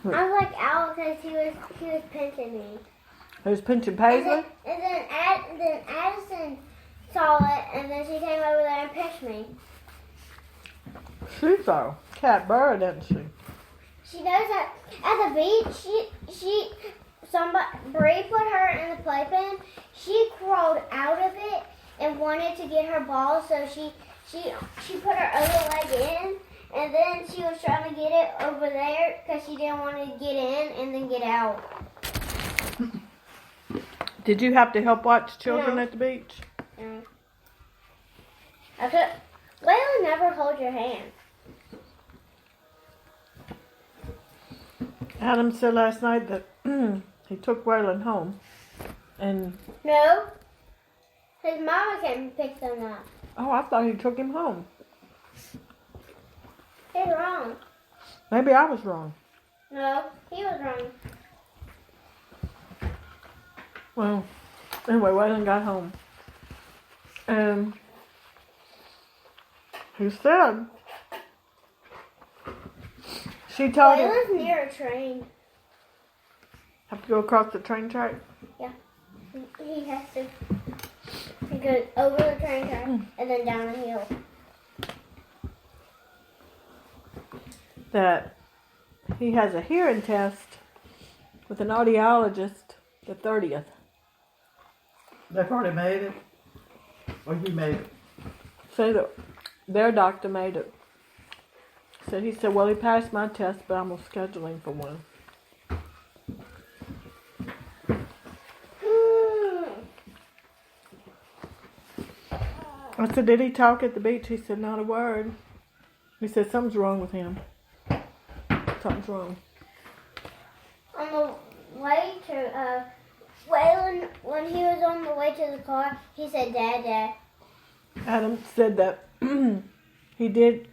was like out because he was pinching me. He was pinching And Paisley. then Addison saw it, and then she came over there and pinched me. She's a cat bird, isn't she? She knows that at the beach, Bree put her in the playpen. She crawled out of it and wanted to get her ball, so she put her other leg in, and then she was trying to get it over there because she didn't want to get in and then get out. Did you have to help watch children No. at the beach? Yeah. Layla never hold your hand. Adam said last night that he took Waylon home. And, No. His mama came and picked them up. oh, I thought he took him home. He's wrong. Maybe I was wrong. No, he was wrong. Well, anyway, Waylon got home. And he said, she told him, Layla's near a train. have to go across the train track. Yeah. He has to. He goes over the train track and then down the hill. That he has a hearing test with an audiologist the 30th. They've already made it? Or you made it? So that their doctor made it. So he said, well, he passed my test, but I'm going to schedule him for one. I said, did he talk at the beach? He said, not a word. He said, something's wrong with him. Something's wrong. On the way to Waylon, when he was on the way to the car, he said, "Dad, Dad." Adam said that he did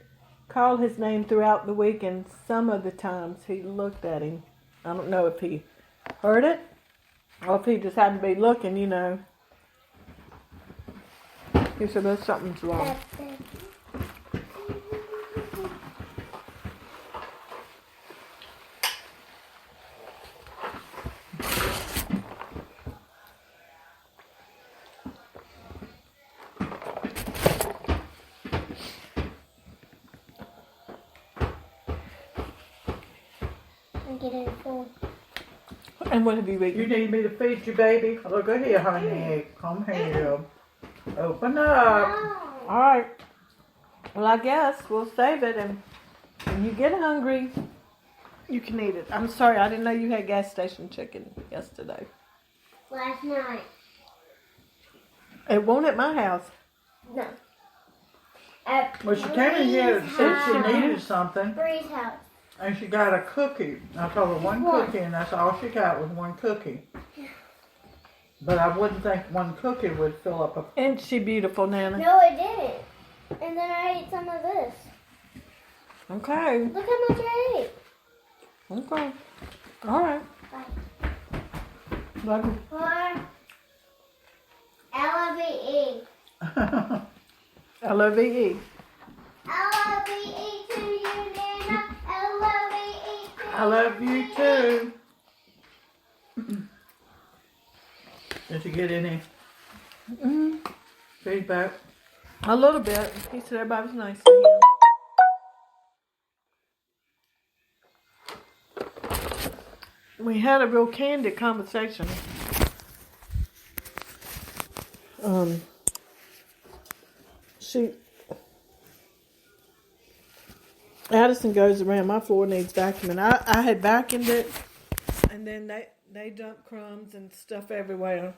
call his name throughout the week, and some of the times he looked at him. I don't know if he heard it or if he just happened to be looking, you know. He said, there's something's wrong. That's it. and get it full. And what have you You eaten? need me to feed you, baby? Look at here, honey. Come here. Open up. All right. Well, I guess we'll save it, and when you get hungry, you can eat it. I'm sorry, I didn't know you had gas station chicken yesterday. Last night. It won't at my house. No. Well, she came in here and said she needed something, Bree's house. and she got a cookie. I told her one cookie, and that's all she got was one cookie. But I wouldn't think one cookie would fill up a... Isn't she beautiful, Nana? No, it didn't. And then I ate some of this. Okay. Look how much I ate. Okay. All right. Bye. Love you. For L-O-V-E. L-O-V-E. L-O-V-E to you, Nana. L-O-V-E to I love you too. Did you get any feedback? A little bit. He said everybody was nice to him. We had a real candid conversation. Addison goes around, my floor needs vacuuming. I had vacuumed it, and then they dumped crumbs and stuff everywhere.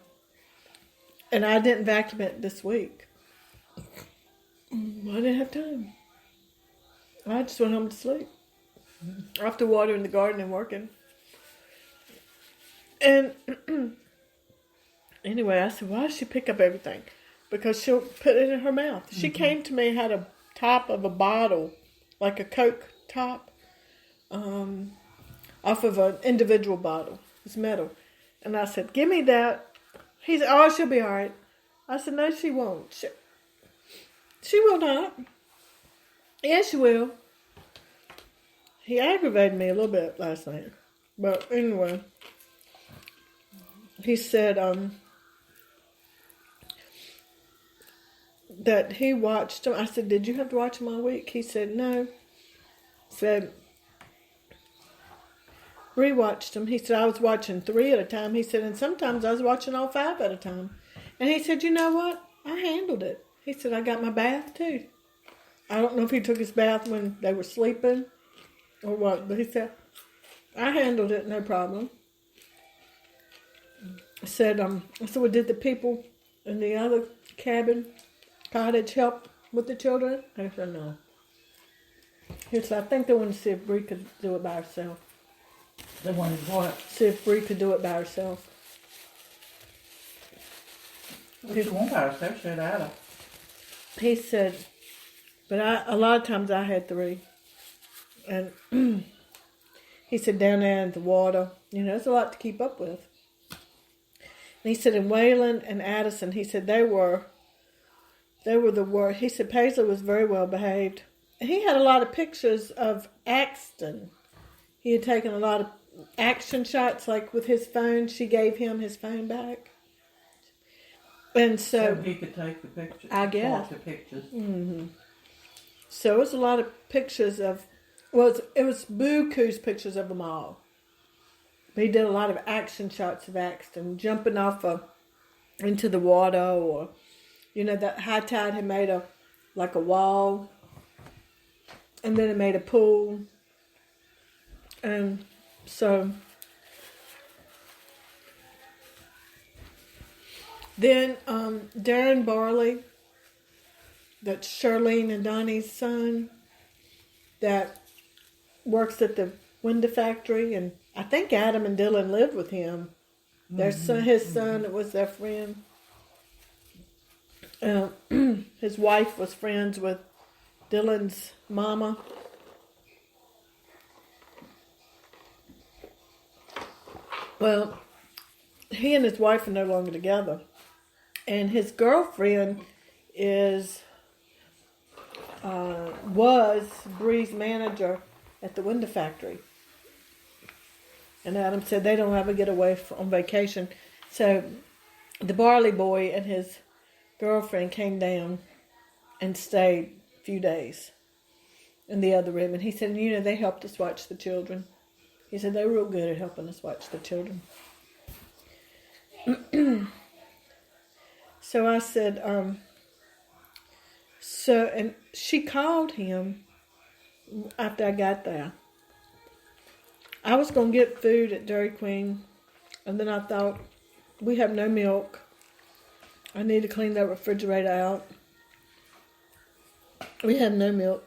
And I didn't vacuum it this week. I didn't have time. I just went home to sleep. After watering the garden and working. And anyway, I said, why does she pick up everything? Because she'll put it in her mouth. She came to me and had a top of a bottle, like a Coke top, off of an individual bottle. It's metal. And I said, give me that. He said, oh, she'll be all right. I said, no, she won't. She will not. Yes, she will. He aggravated me a little bit last night. But anyway, he said that he watched him. I said, did you have to watch him all week? He said, no. Said, rewatched him. He said, I was watching 3 at a time. He said, and sometimes I was watching all 5 at a time. And he said, you know what? I handled it. He said, I got my bath too. I don't know if he took his bath when they were sleeping or what, but he said, I handled it, no problem. I said, well, did the people in the other cottage help with the children? I said, no. He said, I think they wanted to see if Bree could do it by herself. They wanted what? See if Bree could do it by herself. What you want by herself? She had Ada. He said, but a lot of times I had 3. And he said, down there in the water, it's a lot to keep up with. And he said, in Wayland and Addison, he said they were the worst. He said Paisley was very well behaved. And he had a lot of pictures of Axton. He had taken a lot of action shots, like with his phone. She gave him his phone back. And so he could take the pictures. I guess. The pictures. Mm-hmm. So it was a lot of pictures of, well, it was Buku's pictures of them all. He did a lot of action shots of Axton, jumping off into the water, or, that high tide had made a wall, and then it made a pool. And so then Darren Barley, that's Charlene and Donnie's son, that works at the window factory, and I think Adam and Dylan lived with him. Their son, his son was their friend. His wife was friends with Dylan's mama. Well, he and his wife are no longer together. And his girlfriend was Bree's manager at the window factory. And Adam said they don't ever get away on vacation. So the Barley boy and his girlfriend came down and stayed a few days in the other room. And he said, they helped us watch the children. He said they were real good at helping us watch the children. So I said, and she called him after I got there. I was going to get food at Dairy Queen, and then I thought, we have no milk. I need to clean that refrigerator out. We have no milk.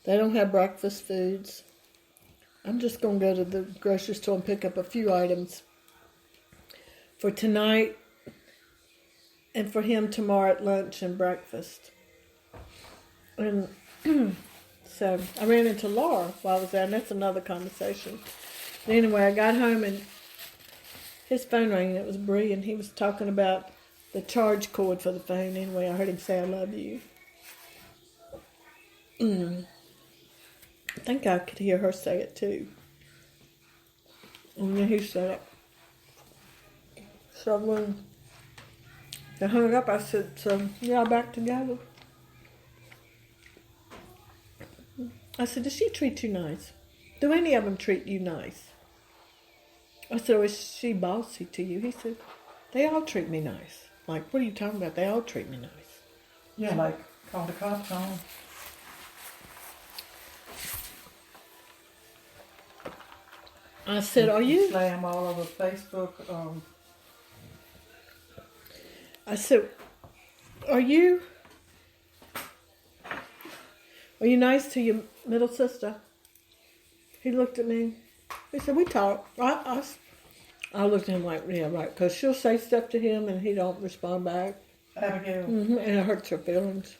They don't have breakfast foods. I'm just going to go to the grocery store and pick up a few items for tonight and for him tomorrow at lunch and breakfast. And so I ran into Laura while I was there, and that's another conversation. But anyway, I got home and his phone rang, and it was Bree, and he was talking about the charge cord for the phone. Anyway, I heard him say, I love you. I think I could hear her say it too. And then he said it. So when I hung up, I said, so y'all back together? I said, does she treat you nice? Do any of them treat you nice? I said, is she bossy to you? He said, they all treat me nice. Like, what are you talking about? They all treat me nice. Yeah, like call the cops on 'em. I said, are you? Slam all over Facebook. I said, are you nice to your middle sister? He looked at me. He said, we talk. I looked at him like, yeah, right. Because she'll say stuff to him and he don't respond back. Abigail. And it hurts her feelings.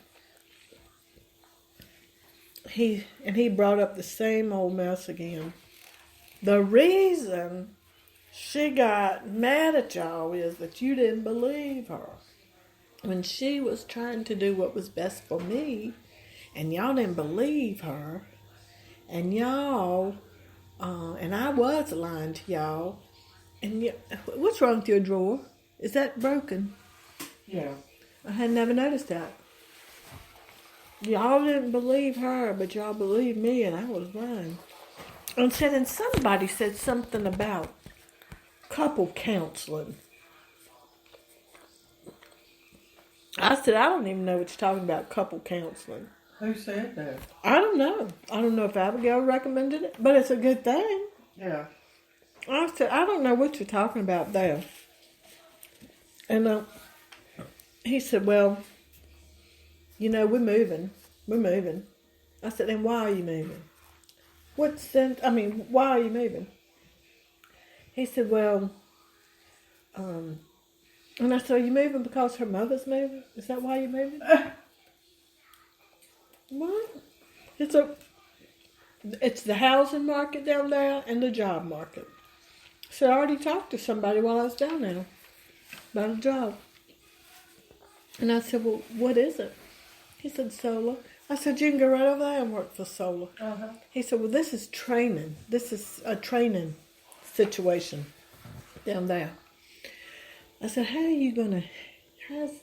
He brought up the same old mess again. The reason she got mad at y'all is that you didn't believe her. When she was trying to do what was best for me, and y'all didn't believe her, and y'all, and I was lying to y'all, and what's wrong with your drawer? Is that broken? Yeah. I had never noticed that. Y'all didn't believe her, but y'all believed me, and I was lying. And somebody said something about couple counseling. I said, I don't even know what you're talking about, couple counseling. Who said that? I don't know. I don't know if Abigail recommended it, but it's a good thing. Yeah. I said, I don't know what you're talking about there. And he said, well, we're moving. We're moving. I said, then why are you moving? Why are you moving? He said, well, and I said, are you moving because her mother's moving? Is that why you're moving? What? It's the housing market down there and the job market. So I already talked to somebody while I was down there about a job. And I said, well, what is it? He said, solar. I said, you can go right over there and work for solar. Uh-huh. He said, well, this is training. This is a training situation down there. I said, how's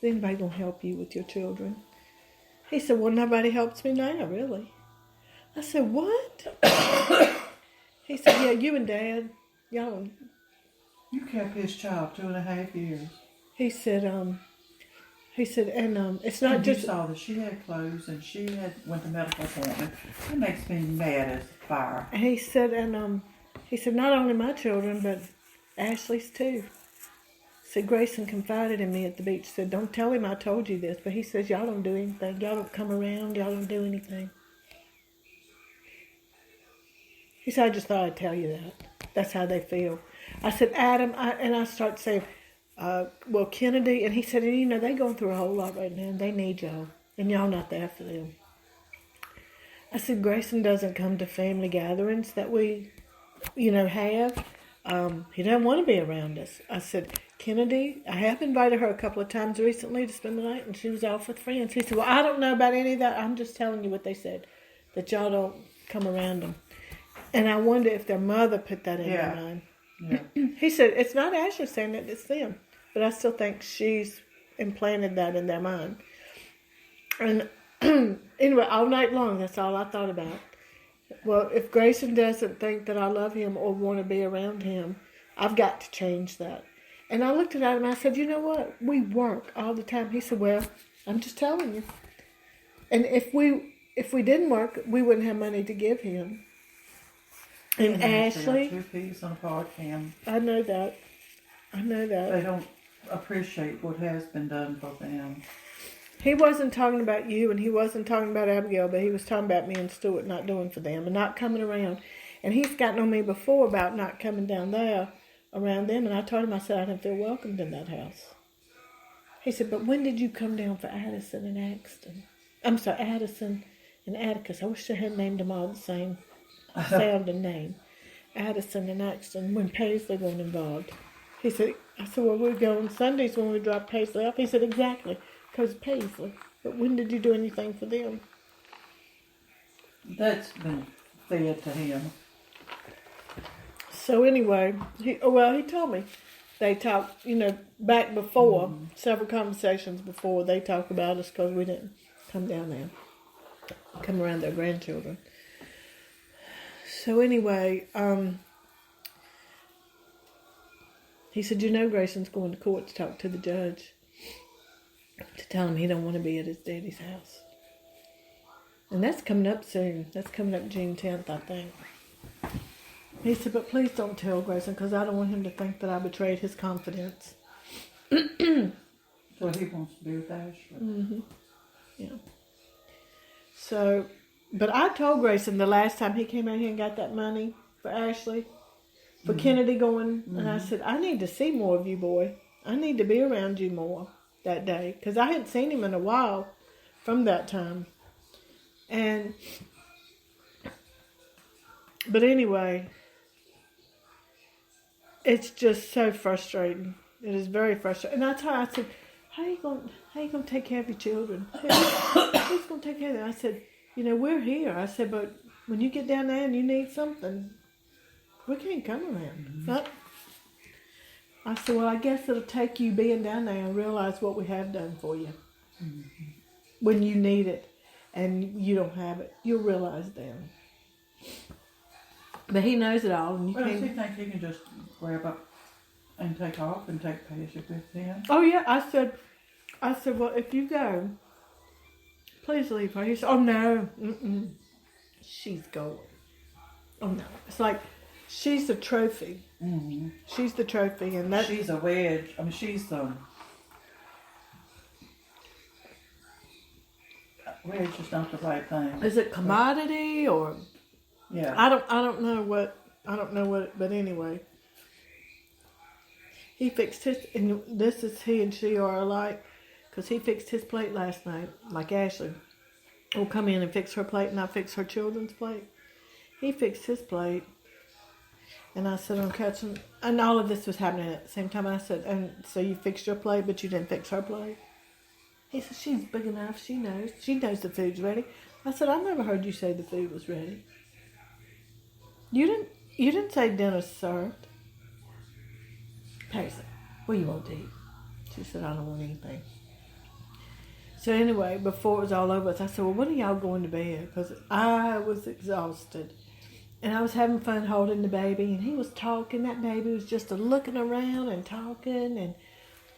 anybody going to help you with your children? He said, well, nobody helps me now, really. I said, what? He said, yeah, you and Dad, y'all. You kept his child 2.5 years. He said, and it's not and just. You saw that she had clothes and she went to medical appointment. That makes me mad as fire. He said, not only my children, but Ashley's too. Said Grayson confided in me at the beach. Said, don't tell him I told you this, but he says y'all don't do anything. Y'all don't come around. Y'all don't do anything. He said, I just thought I'd tell you that. That's how they feel. I said, Adam, I start saying, well, Kennedy, and he said, they're going through a whole lot right now, and they need y'all, and y'all not there for them. I said, Grayson doesn't come to family gatherings that we, have. He doesn't want to be around us. I said, Kennedy, I have invited her a couple of times recently to spend the night, and she was off with friends. He said, well, I don't know about any of that. I'm just telling you what they said, that y'all don't come around them. And I wonder if their mother put that in their mind. Yeah. He said, it's not Ashley saying that, it's them. But I still think she's implanted that in their mind. And anyway, all night long, that's all I thought about. Well, if Grayson doesn't think that I love him or want to be around him, I've got to change that. And I looked at him and I said, you know what? We work all the time. He said, well, I'm just telling you. And if we didn't work, we wouldn't have money to give him. And Ashley, 2 peas in a pod can. I know that. They don't appreciate what has been done for them. He wasn't talking about you and he wasn't talking about Abigail, but he was talking about me and Stuart not doing for them and not coming around. And he's gotten on me before about not coming down there around them. And I told him, I said, I didn't feel welcomed in that house. He said, but when did you come down for Addison and Axton? I'm sorry, Addison and Atticus. I wish I had named them all the same sounding name. Addison and Axton, when Paisley wasn't involved. He said, I said, well, we go on Sundays when we drop Paisley off. He said, exactly, because Paisley. But when did you do anything for them? That's been fed to him. So anyway, he told me they talked, back before, several conversations before, they talked about us because we didn't come down there, come around their grandchildren. So anyway, he said, Grayson's going to court to talk to the judge to tell him he don't want to be at his daddy's house. And that's coming up soon. That's coming up June 10th, I think. He said, but please don't tell Grayson because I don't want him to think that I betrayed his confidence. So he wants to be with Ashley. Mm-hmm. Yeah. So, but I told Grayson the last time he came out here and got that money for Ashley, for Kennedy going, and I said, I need to see more of you, boy. I need to be around you more that day because I hadn't seen him in a while from that time. But anyway, it's just so frustrating. It is very frustrating. And I told her, I said, how you gonna take care of your children? Who's gonna take care of them? I said, we're here. I said, but when you get down there and you need something, we can't come around. But I said, well, I guess it'll take you being down there and realize what we have done for you. When you need it and you don't have it, you'll realize then. But he knows it all. And Does he think he can just grab up and take off and take Paisley with him? Oh, yeah. I said, well, if you go, please leave her. He said, oh, no. She's going. Oh, no. It's like she's the trophy. Mm-hmm. She's the trophy. And that she's a wedge. I mean, wedge is not the right thing. Is it commodity or... Yeah. I don't know what, but anyway. He fixed his, and this is he and she are alike, because he fixed his plate last night, like Ashley will come in and fix her plate and I fix her children's plate. He fixed his plate, and I said, I'm catching, and all of this was happening at the same time. I said, and so you fixed your plate, but you didn't fix her plate? He said, she's big enough, she knows the food's ready. I said, I never heard you say the food was ready. You didn't say dinner's served. Perry said, what do you want to eat? She said, I don't want anything. So anyway, before it was all over, I said, well, when are y'all going to bed? Because I was exhausted. And I was having fun holding the baby, and he was talking. That baby was just looking around and talking and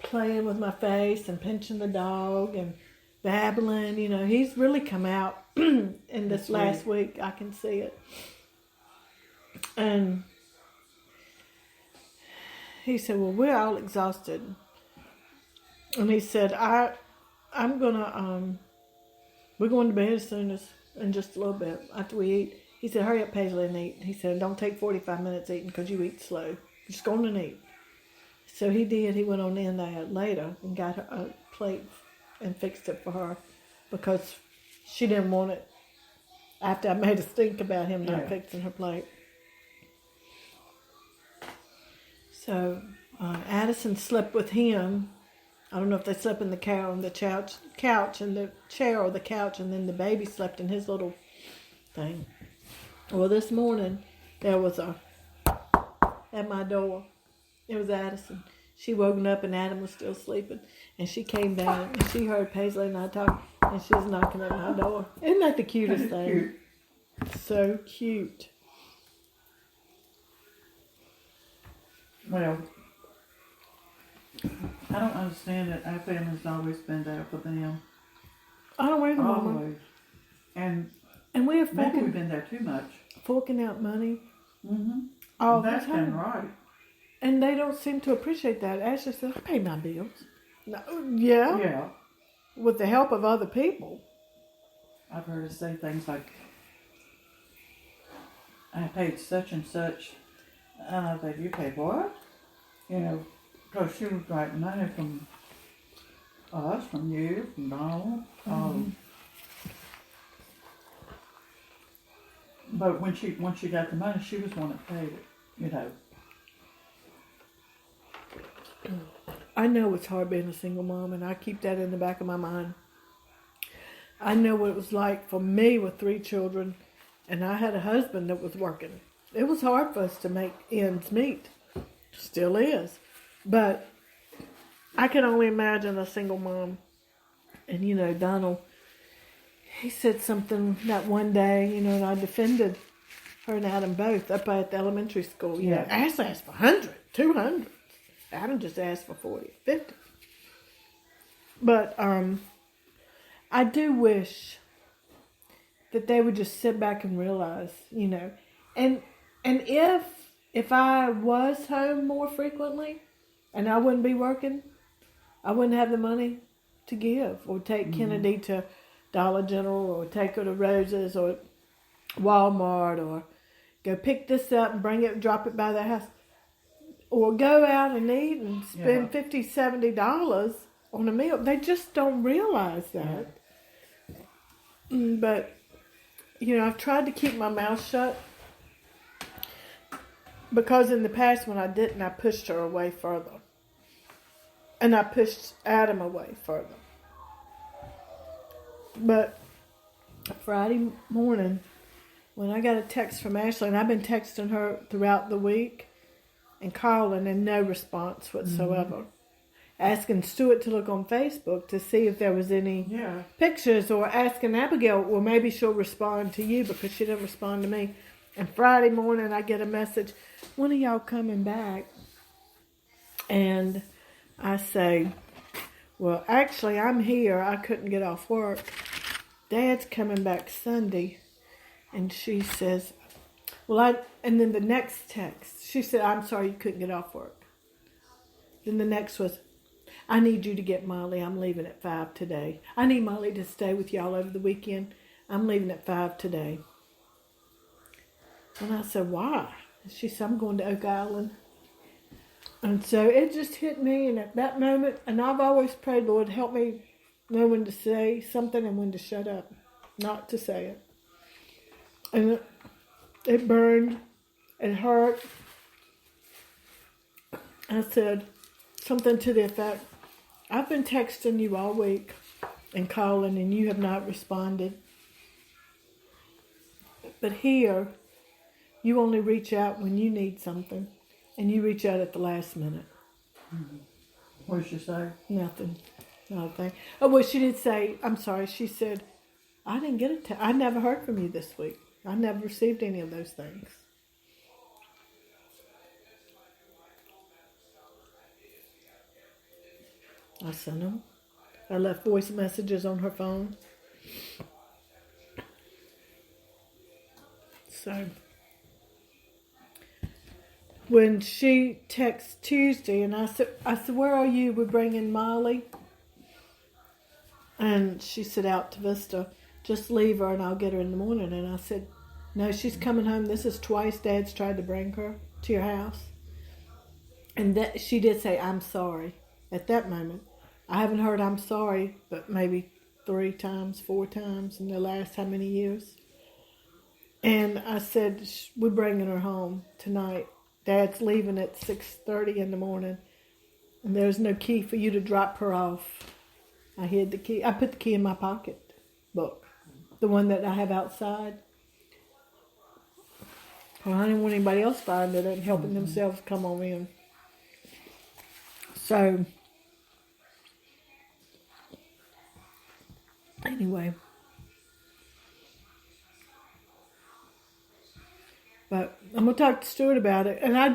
playing with my face and pinching the dog and babbling. He's really come out in this last week. I can see it. And he said, well, we're all exhausted. And he said, I'm gonna, we're going to bed as soon as, in just a little bit after we eat. He said, hurry up, Paisley, and eat. He said, don't take 45 minutes eating because you eat slow. Just go on and eat. So he did. He went on in there later and got her a plate and fixed it for her because she didn't want it after I made a stink about him not fixing her plate. So Addison slept with him. I don't know if they slept in the couch and the chair or the couch, and then the baby slept in his little thing. Well, this morning there was at my door. It was Addison. She woken up and Adam was still sleeping, and she came down and she heard Paisley and I talk, and she was knocking at my door. Isn't that the cutest thing? Cute. So cute. Well, I don't understand it. Our family's always been there for them. I don't either, Mama. Always. And And we are maybe we've been there too much. forking out money Mm-hmm. all That's the been time. right. And they don't seem to appreciate that. Ashley said, I pay my bills. No, yeah, Yeah. with the help of other people. I've heard her say things like, I paid such and such. And I said, you paid what? You know, because she was writing money from us, from you, from Donald. But when she got the money, she was the one that paid it, you know. I know it's hard being a single mom, and I keep that in the back of my mind. I know what it was like for me with 3 children, and I had a husband that was working. It was hard for us to make ends meet. Still is. But I can only imagine a single mom. And, you know, Donald, he said something that one day, you know, and I defended her and Adam both up at the elementary school. You know, Ashley asked for 100, 200. Adam just asked for 40, 50. But I do wish that they would just sit back and realize, you know, and if I was home more frequently and I wouldn't be working, I wouldn't have the money to give or take Kennedy to Dollar General or take her to Rose's or Walmart or go pick this up and bring it, drop it by their house. Or go out and eat and spend $50, $70 on a meal. They just don't realize that. But, you know, I've tried to keep my mouth shut. Because in the past when I didn't, I pushed her away further. And I pushed Adam away further. But Friday morning, when I got a text from Ashley, and I've been texting her throughout the week, and calling and no response whatsoever. Asking Stuart to look on Facebook to see if there was any pictures, or asking Abigail, well, maybe she'll respond to you because she didn't respond to me. And Friday morning I get a message, when are y'all coming back? And I say, well, actually I'm here. I couldn't get off work. Dad's coming back Sunday. And she says, and then the next text, she said, I'm sorry you couldn't get off work. Then the next was, I need you to get Molly. I'm leaving at 5 today. I need Molly to stay with y'all over the weekend. I'm leaving at 5 today. And I said, why? She said, I'm going to Oak Island. And so it just hit me, and at that moment, and I've always prayed, Lord, help me know when to say something and when to shut up, not to say it. And it burned. It hurt. I said something to the effect, I've been texting you all week and calling, and you have not responded. But here, you only reach out when you need something, and you reach out at the last minute. What did she say? Nothing. Nothing. Oh, well, she did say, I'm sorry, she said, I didn't get it. I never heard from you this week. I never received any of those things. I sent them. I left voice messages on her phone. So, when she texted Tuesday, and I said, where are you? We're bringing Molly. And she said, out to Vista. Just leave her and I'll get her in the morning. And I said, no, she's coming home. This is twice Dad's tried to bring her to your house. And that she did say, I'm sorry. At that moment, I haven't heard I'm sorry, but maybe 3 times, 4 times in the last how many years. And I said, we're bringing her home tonight. Dad's leaving at 6:30 in the morning. And there's no key for you to drop her off. I hid the key. I put the key in my pocket book. The one that I have outside. Well, I didn't want anybody else finding it and helping themselves come on in. So, anyway, I'm gonna talk to Stuart about it, and I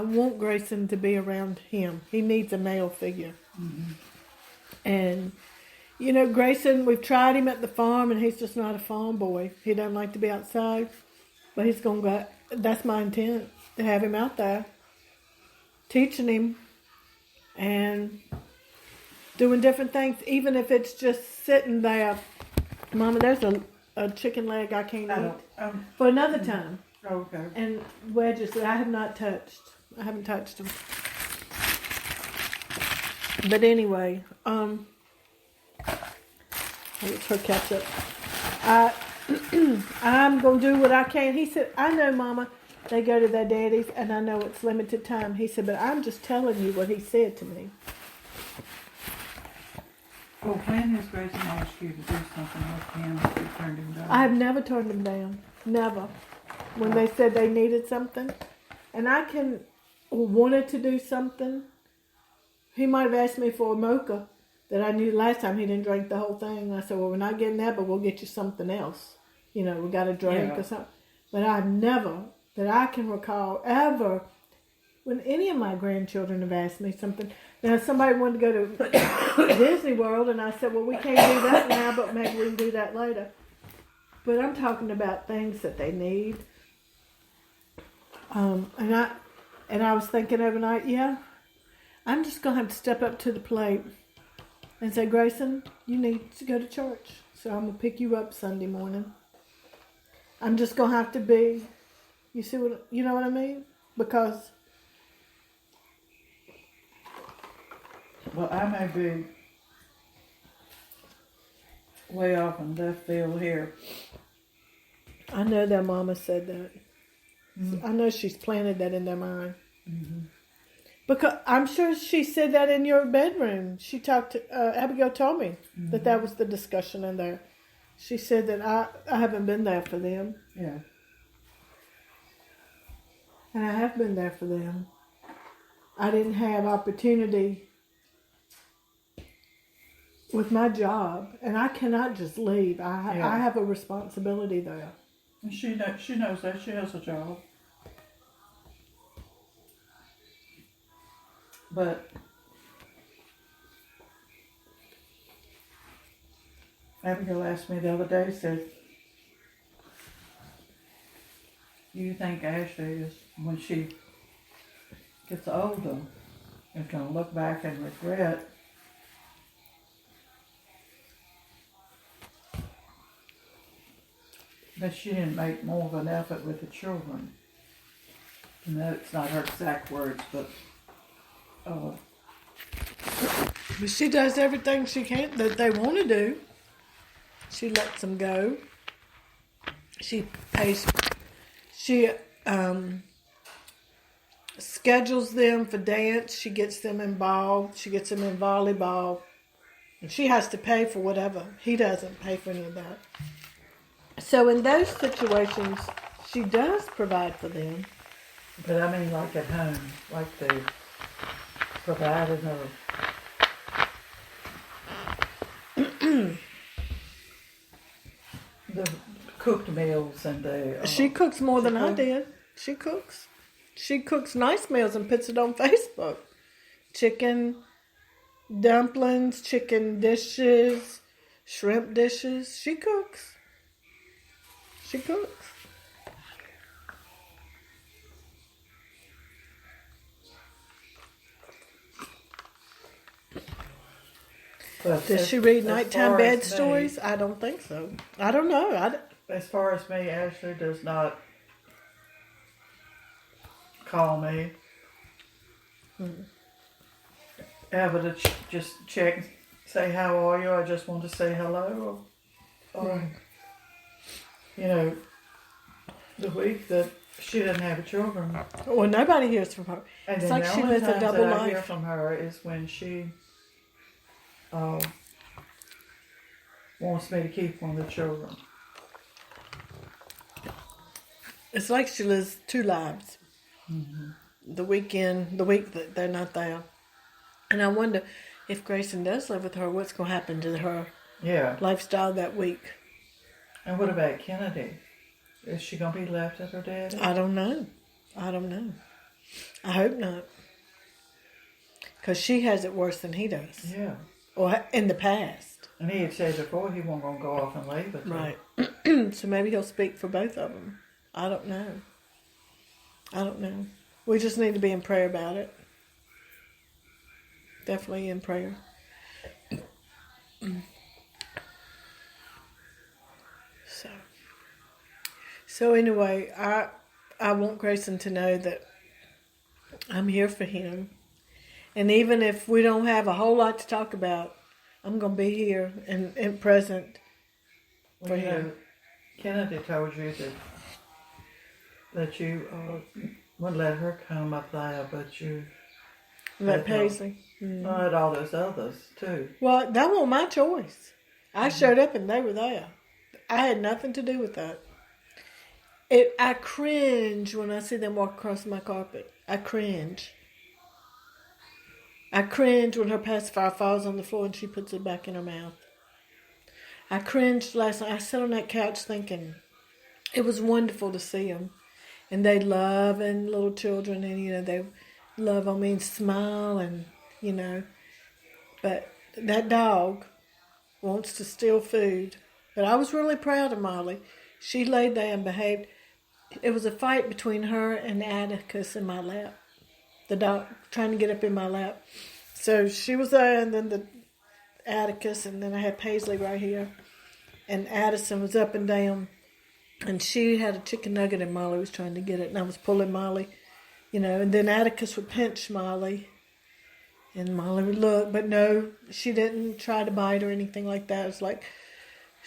want Grayson to be around him. He needs a male figure. And you know, Grayson, we've tried him at the farm, and he's just not a farm boy. He doesn't like to be outside, but he's gonna go. That's my intent, to have him out there, teaching him, and doing different things, even if it's just sitting there. Mama, there's a chicken leg I can't eat for another time. Okay. And wedges that I have not touched. I haven't touched them. But anyway, it's her ketchup. I'm going to do what I can. He said, I know, Mama, they go to their daddies, and I know it's limited time. He said, but I'm just telling you what he said to me. Well, when has Grayson asked you to do something with him if you turned him down? I have never turned him down. Never. When they said they needed something. And I wanted to do something. He might have asked me for a mocha that I knew last time he didn't drink the whole thing. I said, well, we're not getting that, but we'll get you something else. You know, we got a drink or something. But I've never, that I can recall, ever, when any of my grandchildren have asked me something. Now, somebody wanted to go to Disney World, and I said, well, we can't do that now, but maybe we can do that later. But I'm talking about things that they need. And I was thinking overnight, I'm just going to have to step up to the plate and say, Grayson, you need to go to church. So I'm going to pick you up Sunday morning. I'm just going to have to be, you know what I mean? Because... Well, I may be way off in left field here. I know their mama said that. Mm-hmm. I know she's planted that in their mind. Mm-hmm. Because I'm sure she said that in your bedroom. She talked to, Abigail told me that was the discussion in there. She said that I haven't been there for them. Yeah. And I have been there for them. I didn't have opportunity with my job, and I cannot just leave. I have a responsibility there. And she knows that. She has a job. But Abigail asked me the other day, said, do you think Ashley is, when she gets older, is going to look back and regret that she didn't make more of an effort with the children? And that's not her exact words, but she does everything she can that they want to do. She lets them go. She pays. She schedules them for dance. She gets them involved. She gets them in volleyball. And she has to pay for whatever. He doesn't pay for any of that. So in those situations, she does provide for them. But I mean, like at home, like they provided her. The cooked meals and the... she cooks more than I did. She cooks. She cooks nice meals and puts it on Facebook. Chicken dumplings, chicken dishes, shrimp dishes. She cooks. She cooks. But does she read nighttime bed stories? I don't think so. I don't know. As far as me, Ashley does not call me. Ever to just check, say how are you? I just want to say hello. Or you know, the week that she doesn't have children. Well, nobody hears from her. And it's then like she lives a double life. I hear from her is when she wants me to keep one of the children. It's like she lives two lives. Mm-hmm. The week that they're not there. And I wonder if Grayson does live with her, what's going to happen to her lifestyle that week. And what about Kennedy? Is she gonna be left at her daddy? I don't know. I don't know. I hope not. Because she has it worse than he does. Yeah. Or in the past. And he had said before he wasn't gonna go off and leave it. Right. So maybe he'll speak for both of them. I don't know. I don't know. We just need to be in prayer about it. Definitely in prayer. So anyway, I want Grayson to know that I'm here for him. And even if we don't have a whole lot to talk about, I'm going to be here and present for him. Kennedy told you that you wouldn't let her come up there, but you... Let Paisley. Let all those others, too. Well, that wasn't my choice. I showed up and they were there. I had nothing to do with that. I cringe when I see them walk across my carpet. I cringe. I cringe when her pacifier falls on the floor and she puts it back in her mouth. I cringed last night. I sat on that couch thinking it was wonderful to see them. And they love and little children and, they love on me and smile and, But that dog wants to steal food. But I was really proud of Molly. She laid there and behaved. It was a fight between her and Atticus in my lap. The dog trying to get up in my lap. So she was there, and then the Atticus, and then I had Paisley right here. And Addison was up and down. And she had a chicken nugget, and Molly was trying to get it. And I was pulling Molly, And then Atticus would pinch Molly. And Molly would look. But no, she didn't try to bite or anything like that. It was like,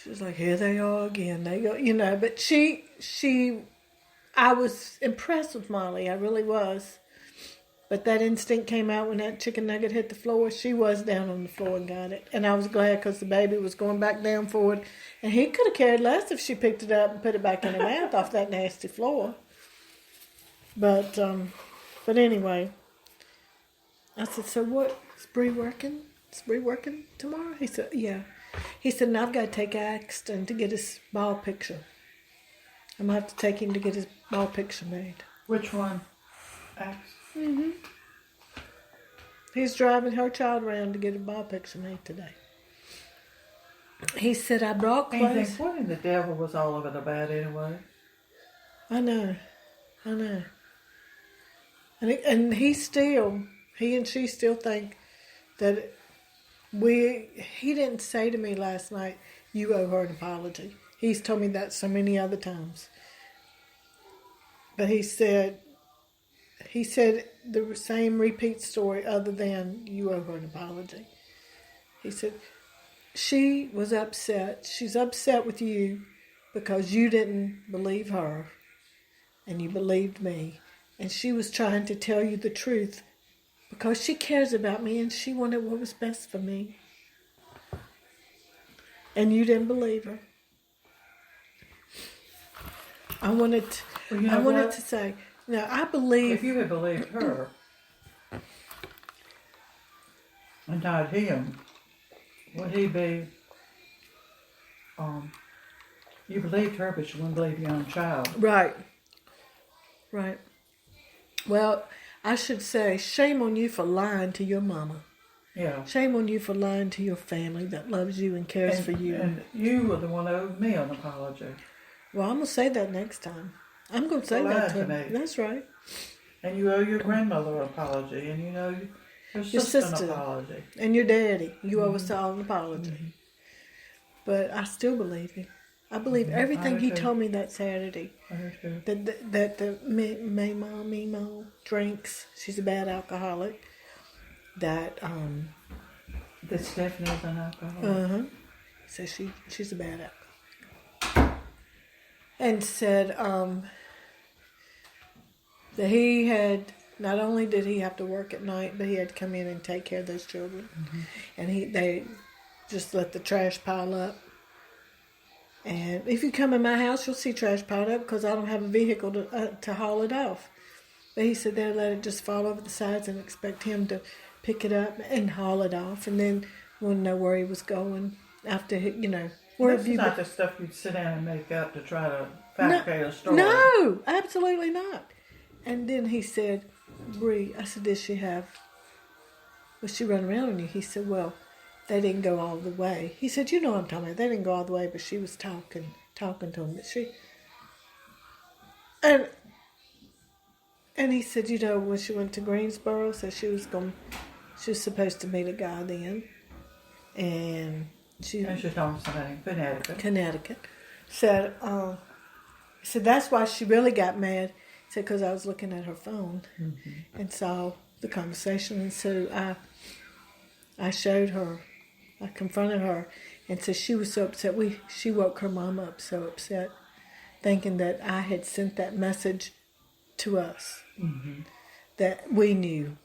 she was like, here they are again. They go, But I was impressed with Molly. I really was. But that instinct came out when that chicken nugget hit the floor. She was down on the floor and got it. And I was glad because the baby was going back down for it. And he could have cared less if she picked it up and put it back in her mouth off that nasty floor. But anyway, I said, so what? Is Bree working? Is Bree working tomorrow? He said, yeah. He said, and I've got to take Axton to get his ball picture. I'm going to have to take him to get his ball picture made. Which one? Mm-hmm. He's driving her child around to get a ball picture made today. He said, I brought clothes. What in the devil was all of it about anyway? I know. And he and she still think that he didn't say to me last night, you owe her an apology. He's told me that so many other times. But he said the same repeat story other than you owe her an apology. He said, she was upset. She's upset with you because you didn't believe her and you believed me. And she was trying to tell you the truth because she cares about me and she wanted what was best for me. And you didn't believe her. I wanted to say, now I believe... If you had believed her and not him, would he be... you believed her, but you wouldn't believe your own child. Right. Well, I should say, shame on you for lying to your mama. Yeah. Shame on you for lying to your family that loves you and cares for you. And you were the one that owed me an apology. Well, I'm going to say that next time. I'm going to say that to him. Me. That's right. And you owe your grandmother an apology, and you owe your sister an apology. And your daddy. You owe us all an apology. Mm-hmm. But I still believe him. I believe everything he told me that Saturday. That the Mimo drinks. She's a bad alcoholic. That Stephanie is an alcoholic. So she's a bad alcoholic. And said that he had, not only did he have to work at night, but he had to come in and take care of those children. Mm-hmm. And they just let the trash pile up. And if you come in my house, you'll see trash piled up because I don't have a vehicle to haul it off. But he said they'd let it just fall over the sides and expect him to pick it up and haul it off. And then wouldn't know where he was going after, Where This have is you not been? the stuff you'd sit down and make up to try to fabricate a story. No, absolutely not. And then he said, Bree, I said, did she have, was she running around on you? He said, well, they didn't go all the way. He said, you know what I'm talking about. They didn't go all the way, but she was talking to him. But and he said, you know, when she went to Greensboro, so she was supposed to meet a guy then. And she And she's talking to somebody in Connecticut. Said, that's why she really got mad. Said, because I was looking at her phone and saw the conversation. And so I showed her, I confronted her. And so she was so upset. She woke her mom up so upset, thinking that I had sent that message to us, that we knew.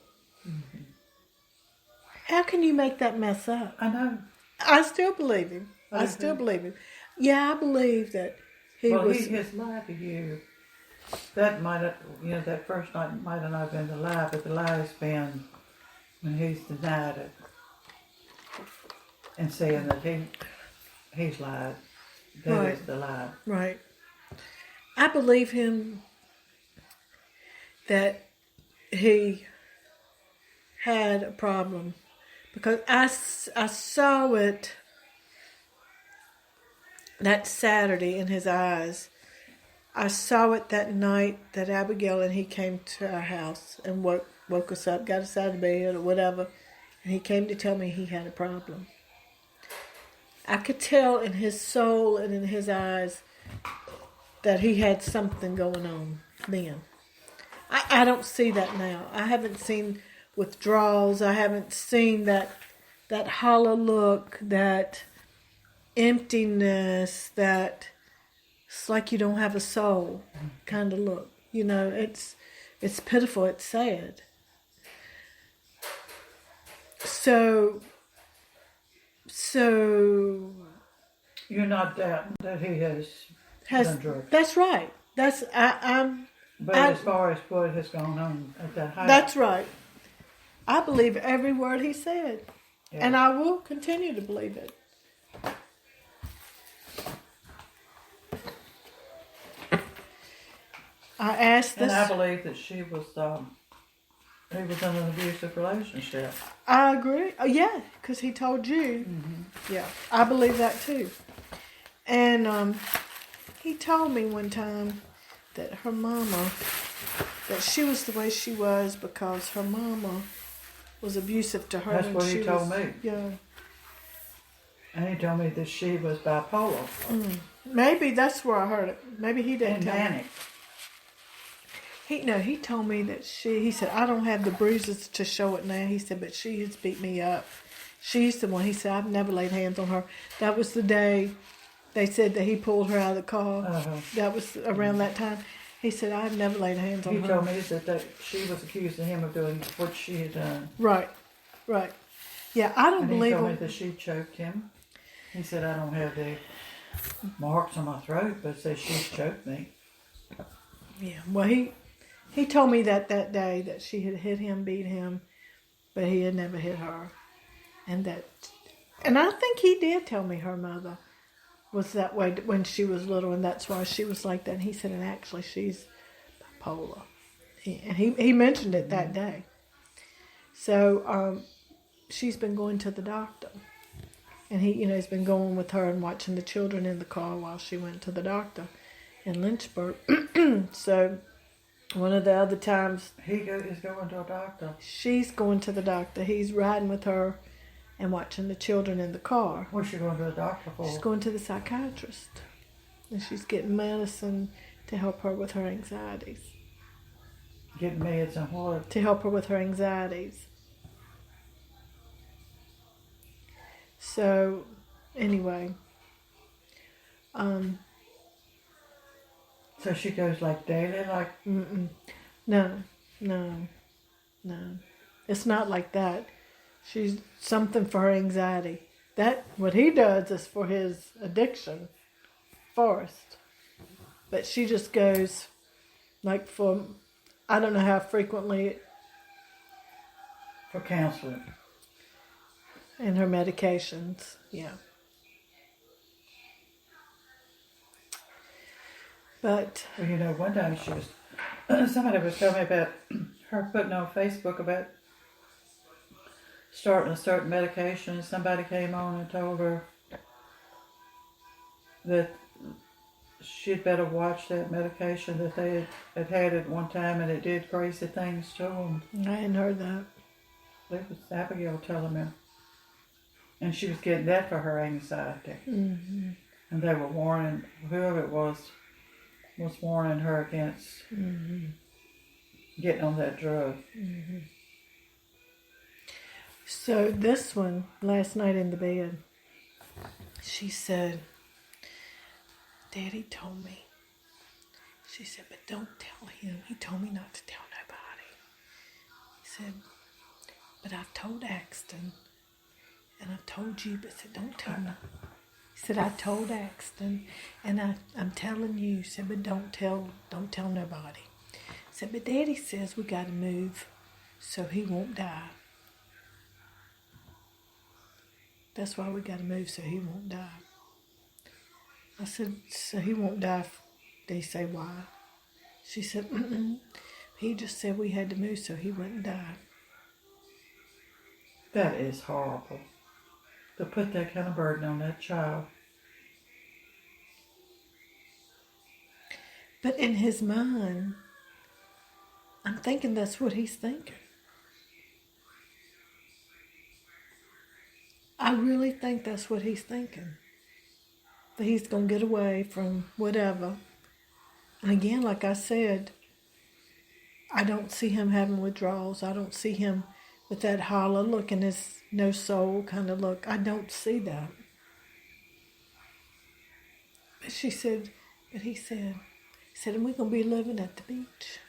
How can you make that mess up? I know. I still believe him. I still believe him. Yeah, I believe that he was. His lie to you, that might have, that first night might have not been the lie, but the lie has been when he's denied it and saying that he's lied. That is the lie. Right. I believe him that he had a problem because I saw it that Saturday in his eyes. I saw it that night that Abigail and he came to our house and woke us up, got us out of bed or whatever, and he came to tell me he had a problem. I could tell in his soul and in his eyes that he had something going on then. I don't see that now. I haven't seen withdrawals. I haven't seen that hollow look, that emptiness, that it's like you don't have a soul kind of look. It's pitiful. It's sad. So you're not doubting that he has done drugs. That's right. I'm. But as far as what has gone on at that house. That's right. I believe every word he said. Yeah. And I will continue to believe it. I asked this. And I believe that he was in an abusive relationship. I agree. Oh, yeah, because he told you. Mm-hmm. Yeah, I believe that too. And he told me one time that her mama, that she was the way she was because her mama was abusive to her. That's what he told me. Yeah. And he told me that she was bipolar. Maybe that's where I heard it. Maybe he didn't tell manic. me. He told me that he said, I don't have the bruises to show it now. He said, but she has beat me up. She's the one. He said, I've never laid hands on her. That was the day they said that he pulled her out of the car. Uh-huh. That was around that time. He said, I've never laid hands on her. He told me that she was accusing him of doing what she had done. Right. Yeah, I don't believe him. He told me that she choked him. He said, I don't have the marks on my throat, but says she's choked me. Yeah, well, he told me that day that she had hit him, beat him, but he had never hit her. And I think he did tell me her mother was that way when she was little, and that's why she was like that. And he said, and actually she's bipolar. And he mentioned it that day. So she's been going to the doctor. And he's been going with her and watching the children in the car while she went to the doctor in Lynchburg. So one of the other times... He is going to a doctor. She's going to the doctor. He's riding with her and watching the children in the car. What's she going to the doctor for? She's going to the psychiatrist. And she's getting medicine to help her with her anxieties. Getting meds and what? To help her with her anxieties. So, anyway. So she goes like daily, like... No. It's not like that. She's something for her anxiety. What he does is for his addiction, Forrest. But she just goes, like for, I don't know how frequently. For counseling. And her medications, yeah. But Well, you know, one time somebody was telling me about her putting on Facebook about starting a certain medication, and somebody came on and told her that she'd better watch that medication that they had at one time, and it did crazy things to them. I hadn't heard that. It was Abigail telling me. And she was getting that for her anxiety. Mm-hmm. And they were warning, whoever it was warning her against getting on that drug. Mm-hmm. So this one, last night in the bed, she said, Daddy told me. She said, but don't tell him. He told me not to tell nobody. He said, but I've told Axton. And I've told you, but said, don't tell me. He said, I told Axton, and I'm telling you. He said, but don't tell nobody. He said, but Daddy says we got to move so he won't die. That's why we got to move so he won't die. I said, so he won't die. They say, why? She said, he just said we had to move so he wouldn't die. That is horrible. To put that kind of burden on that child. But in his mind, I'm thinking that's what he's thinking. I really think that's what he's thinking. That he's going to get away from whatever. And again, like I said, I don't see him having withdrawals. I don't see him with that hollow look and his no soul kind of look. I don't see that. But he said, and we're going to be living at the beach.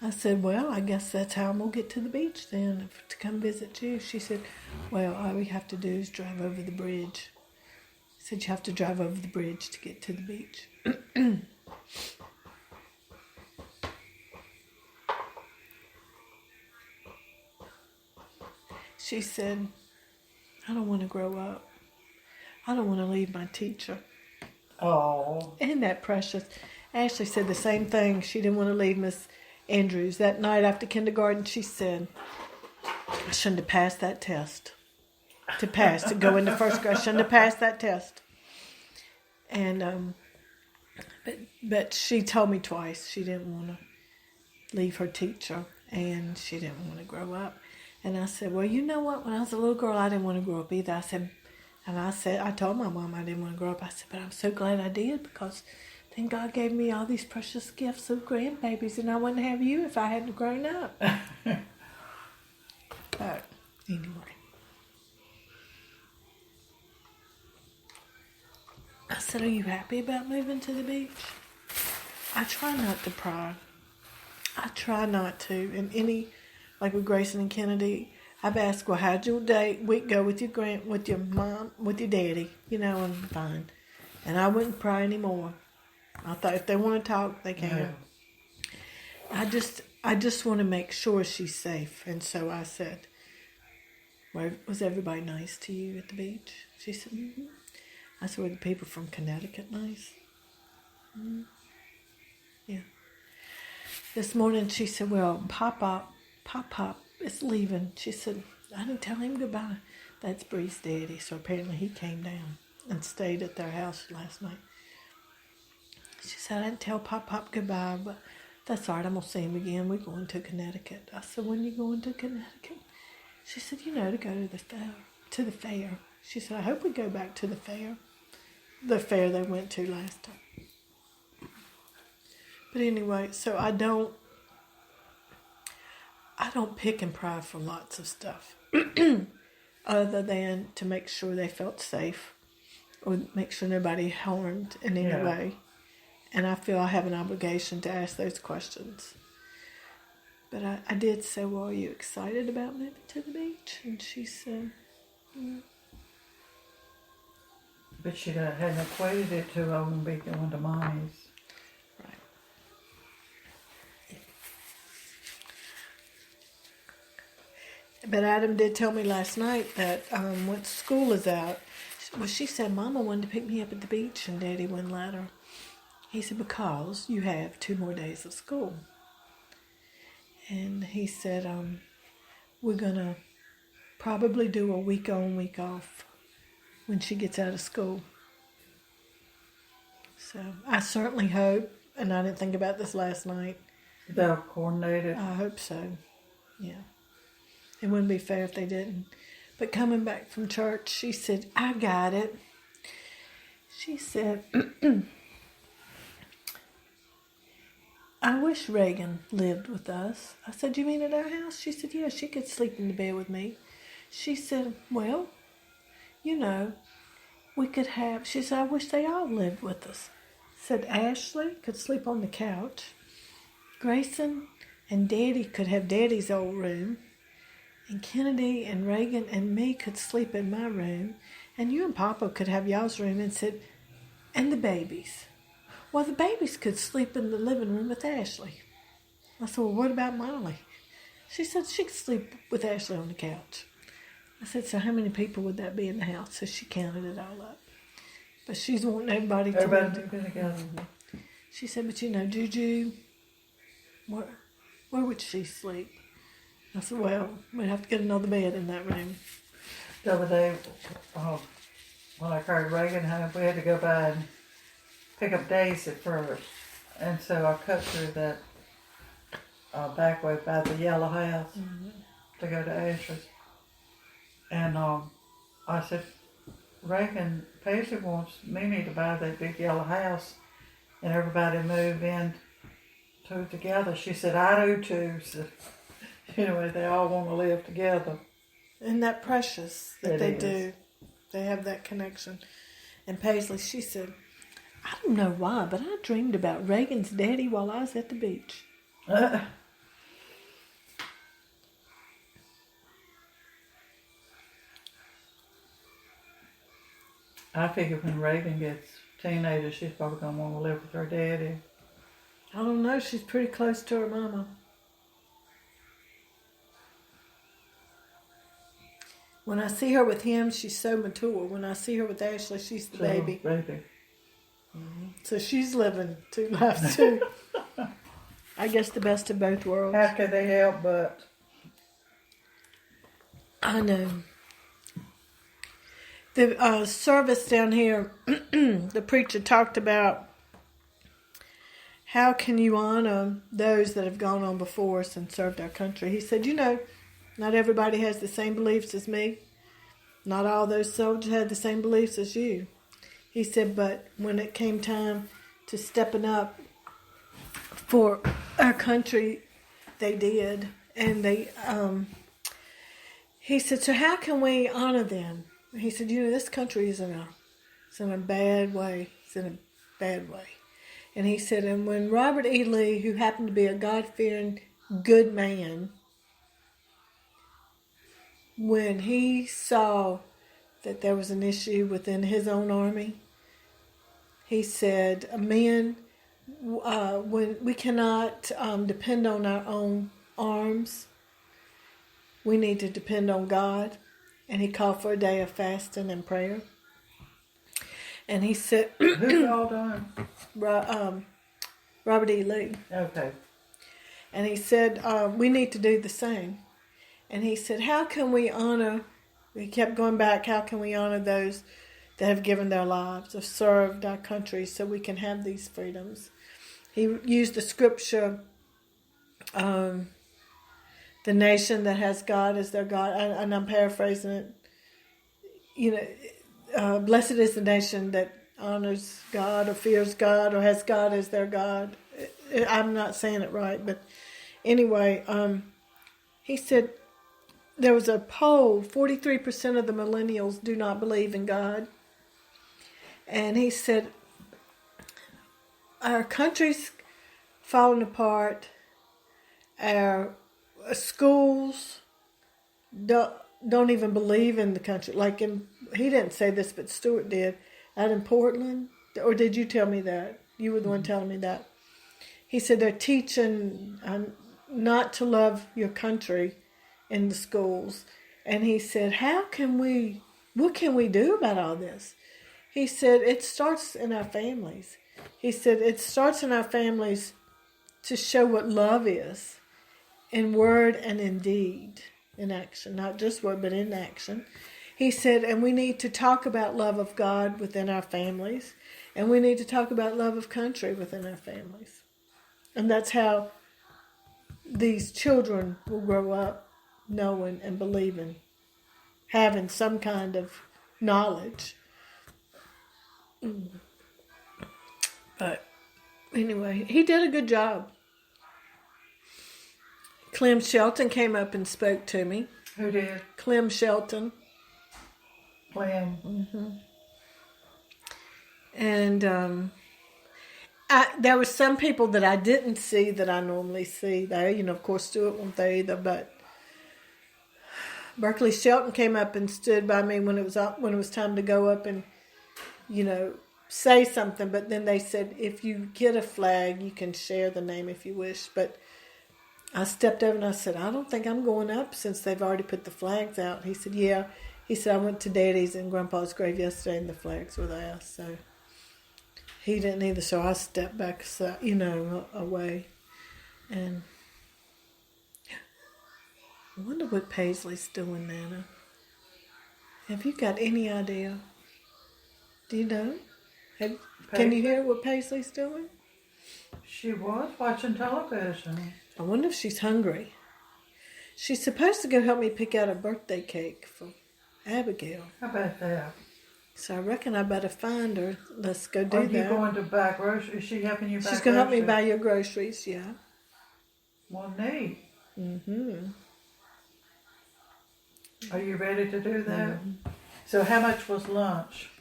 I said, well, I guess that's how I'm going to get to the beach then, to come visit you. She said, well, all we have to do is drive over the bridge. I said, you have to drive over the bridge to get to the beach. She said, I don't want to grow up. I don't want to leave my teacher. Oh. Isn't that precious? Ashley said the same thing. She didn't want to leave Miss Andrews. That night after kindergarten, she said, I shouldn't have passed that test. To go into first grade, I shouldn't have passed that test. And, but she told me twice she didn't want to leave her teacher and she didn't want to grow up. And I said, well, you know what? When I was a little girl, I didn't want to grow up either. I told my mom I didn't want to grow up. I said, but I'm so glad I did because then God gave me all these precious gifts of grandbabies and I wouldn't have you if I hadn't grown up. But anyway. I said, are you happy about moving to the beach? I try not to pry. I try not to. And like with Grayson and Kennedy, I've asked, well, how'd your week go with your mom, with your daddy? You know, and fine. And I wouldn't pry anymore. I thought if they want to talk, they can. Yeah. I just want to make sure she's safe. And so I said, well, was everybody nice to you at the beach? She said, mm-hmm. I said, were the people from Connecticut nice? Mm-hmm. Yeah. This morning she said, well, Pop is leaving. She said, I didn't tell him goodbye. That's Bree's daddy. So apparently he came down and stayed at their house last night. She said, I didn't tell Pop goodbye, but that's all right. I'm going to see him again. We're going to Connecticut. I said, when are you going to Connecticut? She said, to go to the fair. She said, I hope we go back to the fair they went to last time. But anyway, so I don't pick and pry for lots of stuff other than to make sure they felt safe or make sure nobody harmed in any way. And I feel I have an obligation to ask those questions. But I did say, well, are you excited about moving to the beach? And she said, yeah. But she hadn't equated it to I won't be going to mommy's. Right. Yeah. But Adam did tell me last night that once school is out, well, she said Mama wanted to pick me up at the beach and Daddy wouldn't let her. He said, because you have 2 more days of school. And he said, we're going to probably do a week on, week off when she gets out of school. So I certainly hope, and I didn't think about this last night. They'll coordinate it. I hope so. Yeah. It wouldn't be fair if they didn't. But coming back from church, she said, I got it. She said, I wish Reagan lived with us. I said, you mean at our house? She said, yeah, she could sleep in the bed with me. She said, well, you know, we could have, she said, I wish they all lived with us. Said Ashley could sleep on the couch. Grayson and Daddy could have Daddy's old room. And Kennedy and Reagan and me could sleep in my room. And you and Papa could have y'all's room. And said, and the babies. Well, the babies could sleep in the living room with Ashley. I said, well, what about Molly? She said she could sleep with Ashley on the couch. I said, so how many people would that be in the house? So she counted it all up. But she's wanting everybody to be together. She said, but you know, Juju, where would she sleep? I said, well, we'd have to get another bed in that room. The other day, when I carried Reagan home, we had to go by and pick up Daisy first. And so I cut through that back way by the yellow house to go to Ashley's. And I said, Reagan, Paisley wants Mimi to buy that big yellow house and everybody move in together. She said, I do too. So, anyway, they all want to live together. Isn't that precious that they do? They have that connection. And Paisley, she said, I don't know why, but I dreamed about Reagan's daddy while I was at the beach. I figure when Reagan gets teenager, she's probably going to want to live with her daddy. I don't know. She's pretty close to her mama. When I see her with him, she's so mature. When I see her with Ashley, she's the baby. So she's living 2 lives too. I guess the best of both worlds. How could they help but? I know. The service down here, the preacher talked about how can you honor those that have gone on before us and served our country. He said, you know, not everybody has the same beliefs as me. Not all those soldiers had the same beliefs as you. He said, but when it came time to stepping up for our country, they did. And he said, so how can we honor them? He said, you know, this country is in a bad way. It's in a bad way. And he said, and when Robert E. Lee, who happened to be a God-fearing, good man, when he saw that there was an issue within his own army, he said, men, when we cannot depend on our own arms, we need to depend on God. And he called for a day of fasting and prayer. And he said, who called on? Robert E. Lee. Okay. And he said, we need to do the same. And he said, how can we honor, he kept going back, how can we honor those that have given their lives, have served our country so we can have these freedoms? He used the scripture, the nation that has God as their God, and I'm paraphrasing it. You know, blessed is the nation that honors God or fears God or has God as their God. I'm not saying it right, but anyway, he said there was a poll, 43% of the millennials do not believe in God. And he said, our country's falling apart, our schools don't even believe in the country. Like he didn't say this, but Stuart did. Out in Portland, or did you tell me that? You were the one telling me that. He said they're teaching not to love your country in the schools. And he said, what can we do about all this? He said, it starts in our families. He said, it starts in our families to show what love is in word and in deed, in action, not just word, but in action. He said, and we need to talk about love of God within our families, and we need to talk about love of country within our families. And that's how these children will grow up knowing and believing, having some kind of knowledge. But anyway, he did a good job. Clem Shelton came up and spoke to me. Who did? Clem Shelton. Clem. Mm-hmm. And there were some people that I didn't see that I normally see there. You know, of course, Stuart wasn't there either, but Berkeley Shelton came up and stood by me when it was time to go up and, you know, say something. But then they said, if you get a flag, you can share the name if you wish. But I stepped over and I said, I don't think I'm going up since they've already put the flags out. He said, yeah. He said, I went to Daddy's and Grandpa's grave yesterday and the flags were there. So he didn't either. So I stepped back, you know, away. And I wonder what Paisley's doing, Nana. Have you got any idea? Do you know? Can you hear what Paisley's doing? She was watching television. I wonder if she's hungry. She's supposed to go help me pick out a birthday cake for Abigail. How about that? So I reckon I better find her. Let's go do Are that. you going to buy groceries? Is she helping you buy groceries? She's going to help me buy your groceries, yeah. Well, neat. Mm-hmm. Are you ready to do that? Mm-hmm. So how much was lunch?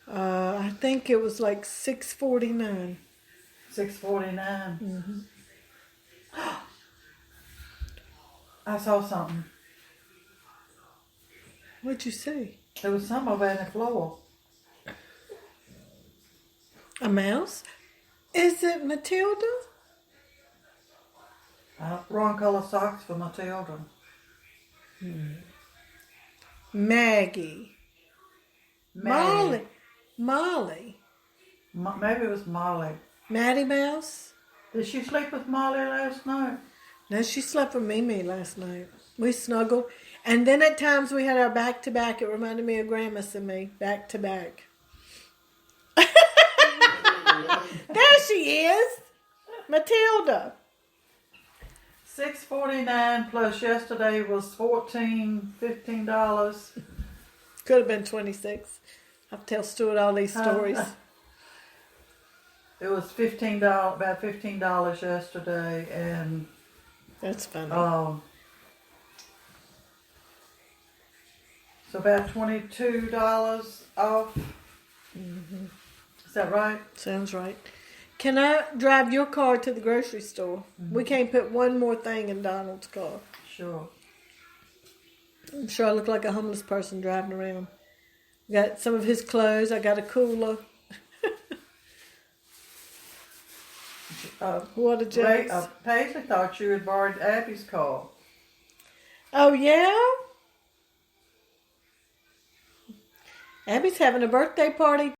I think it was like $6.49. $6.49. Mm-hmm. I saw something. What'd you see? There was some over on the floor. A mouse? Is it Matilda? Wrong color socks for Matilda. Maggie. Maggie. Molly. Maybe it was Molly. Maddie Mouse? Did she sleep with Molly last night? No, she slept with Mimi last night. We snuggled. And then at times we had our back-to-back. It reminded me of Grandma's and me. Back-to-back. There she is. Matilda. $6.49 plus yesterday was $15. Could have been 26. I'll tell Stuart all these stories. It was $15, about $15 yesterday, and that's funny. So about $22 off. Mm-hmm. Is that right? Sounds right. Can I drive your car to the grocery store? Mm-hmm. We can't put one more thing in Donald's car. Sure. I'm sure I look like a homeless person driving around. Got some of his clothes. I got a cooler. What a joke. Paisley thought you had borrowed Abby's car. Oh, yeah? Abby's having a birthday party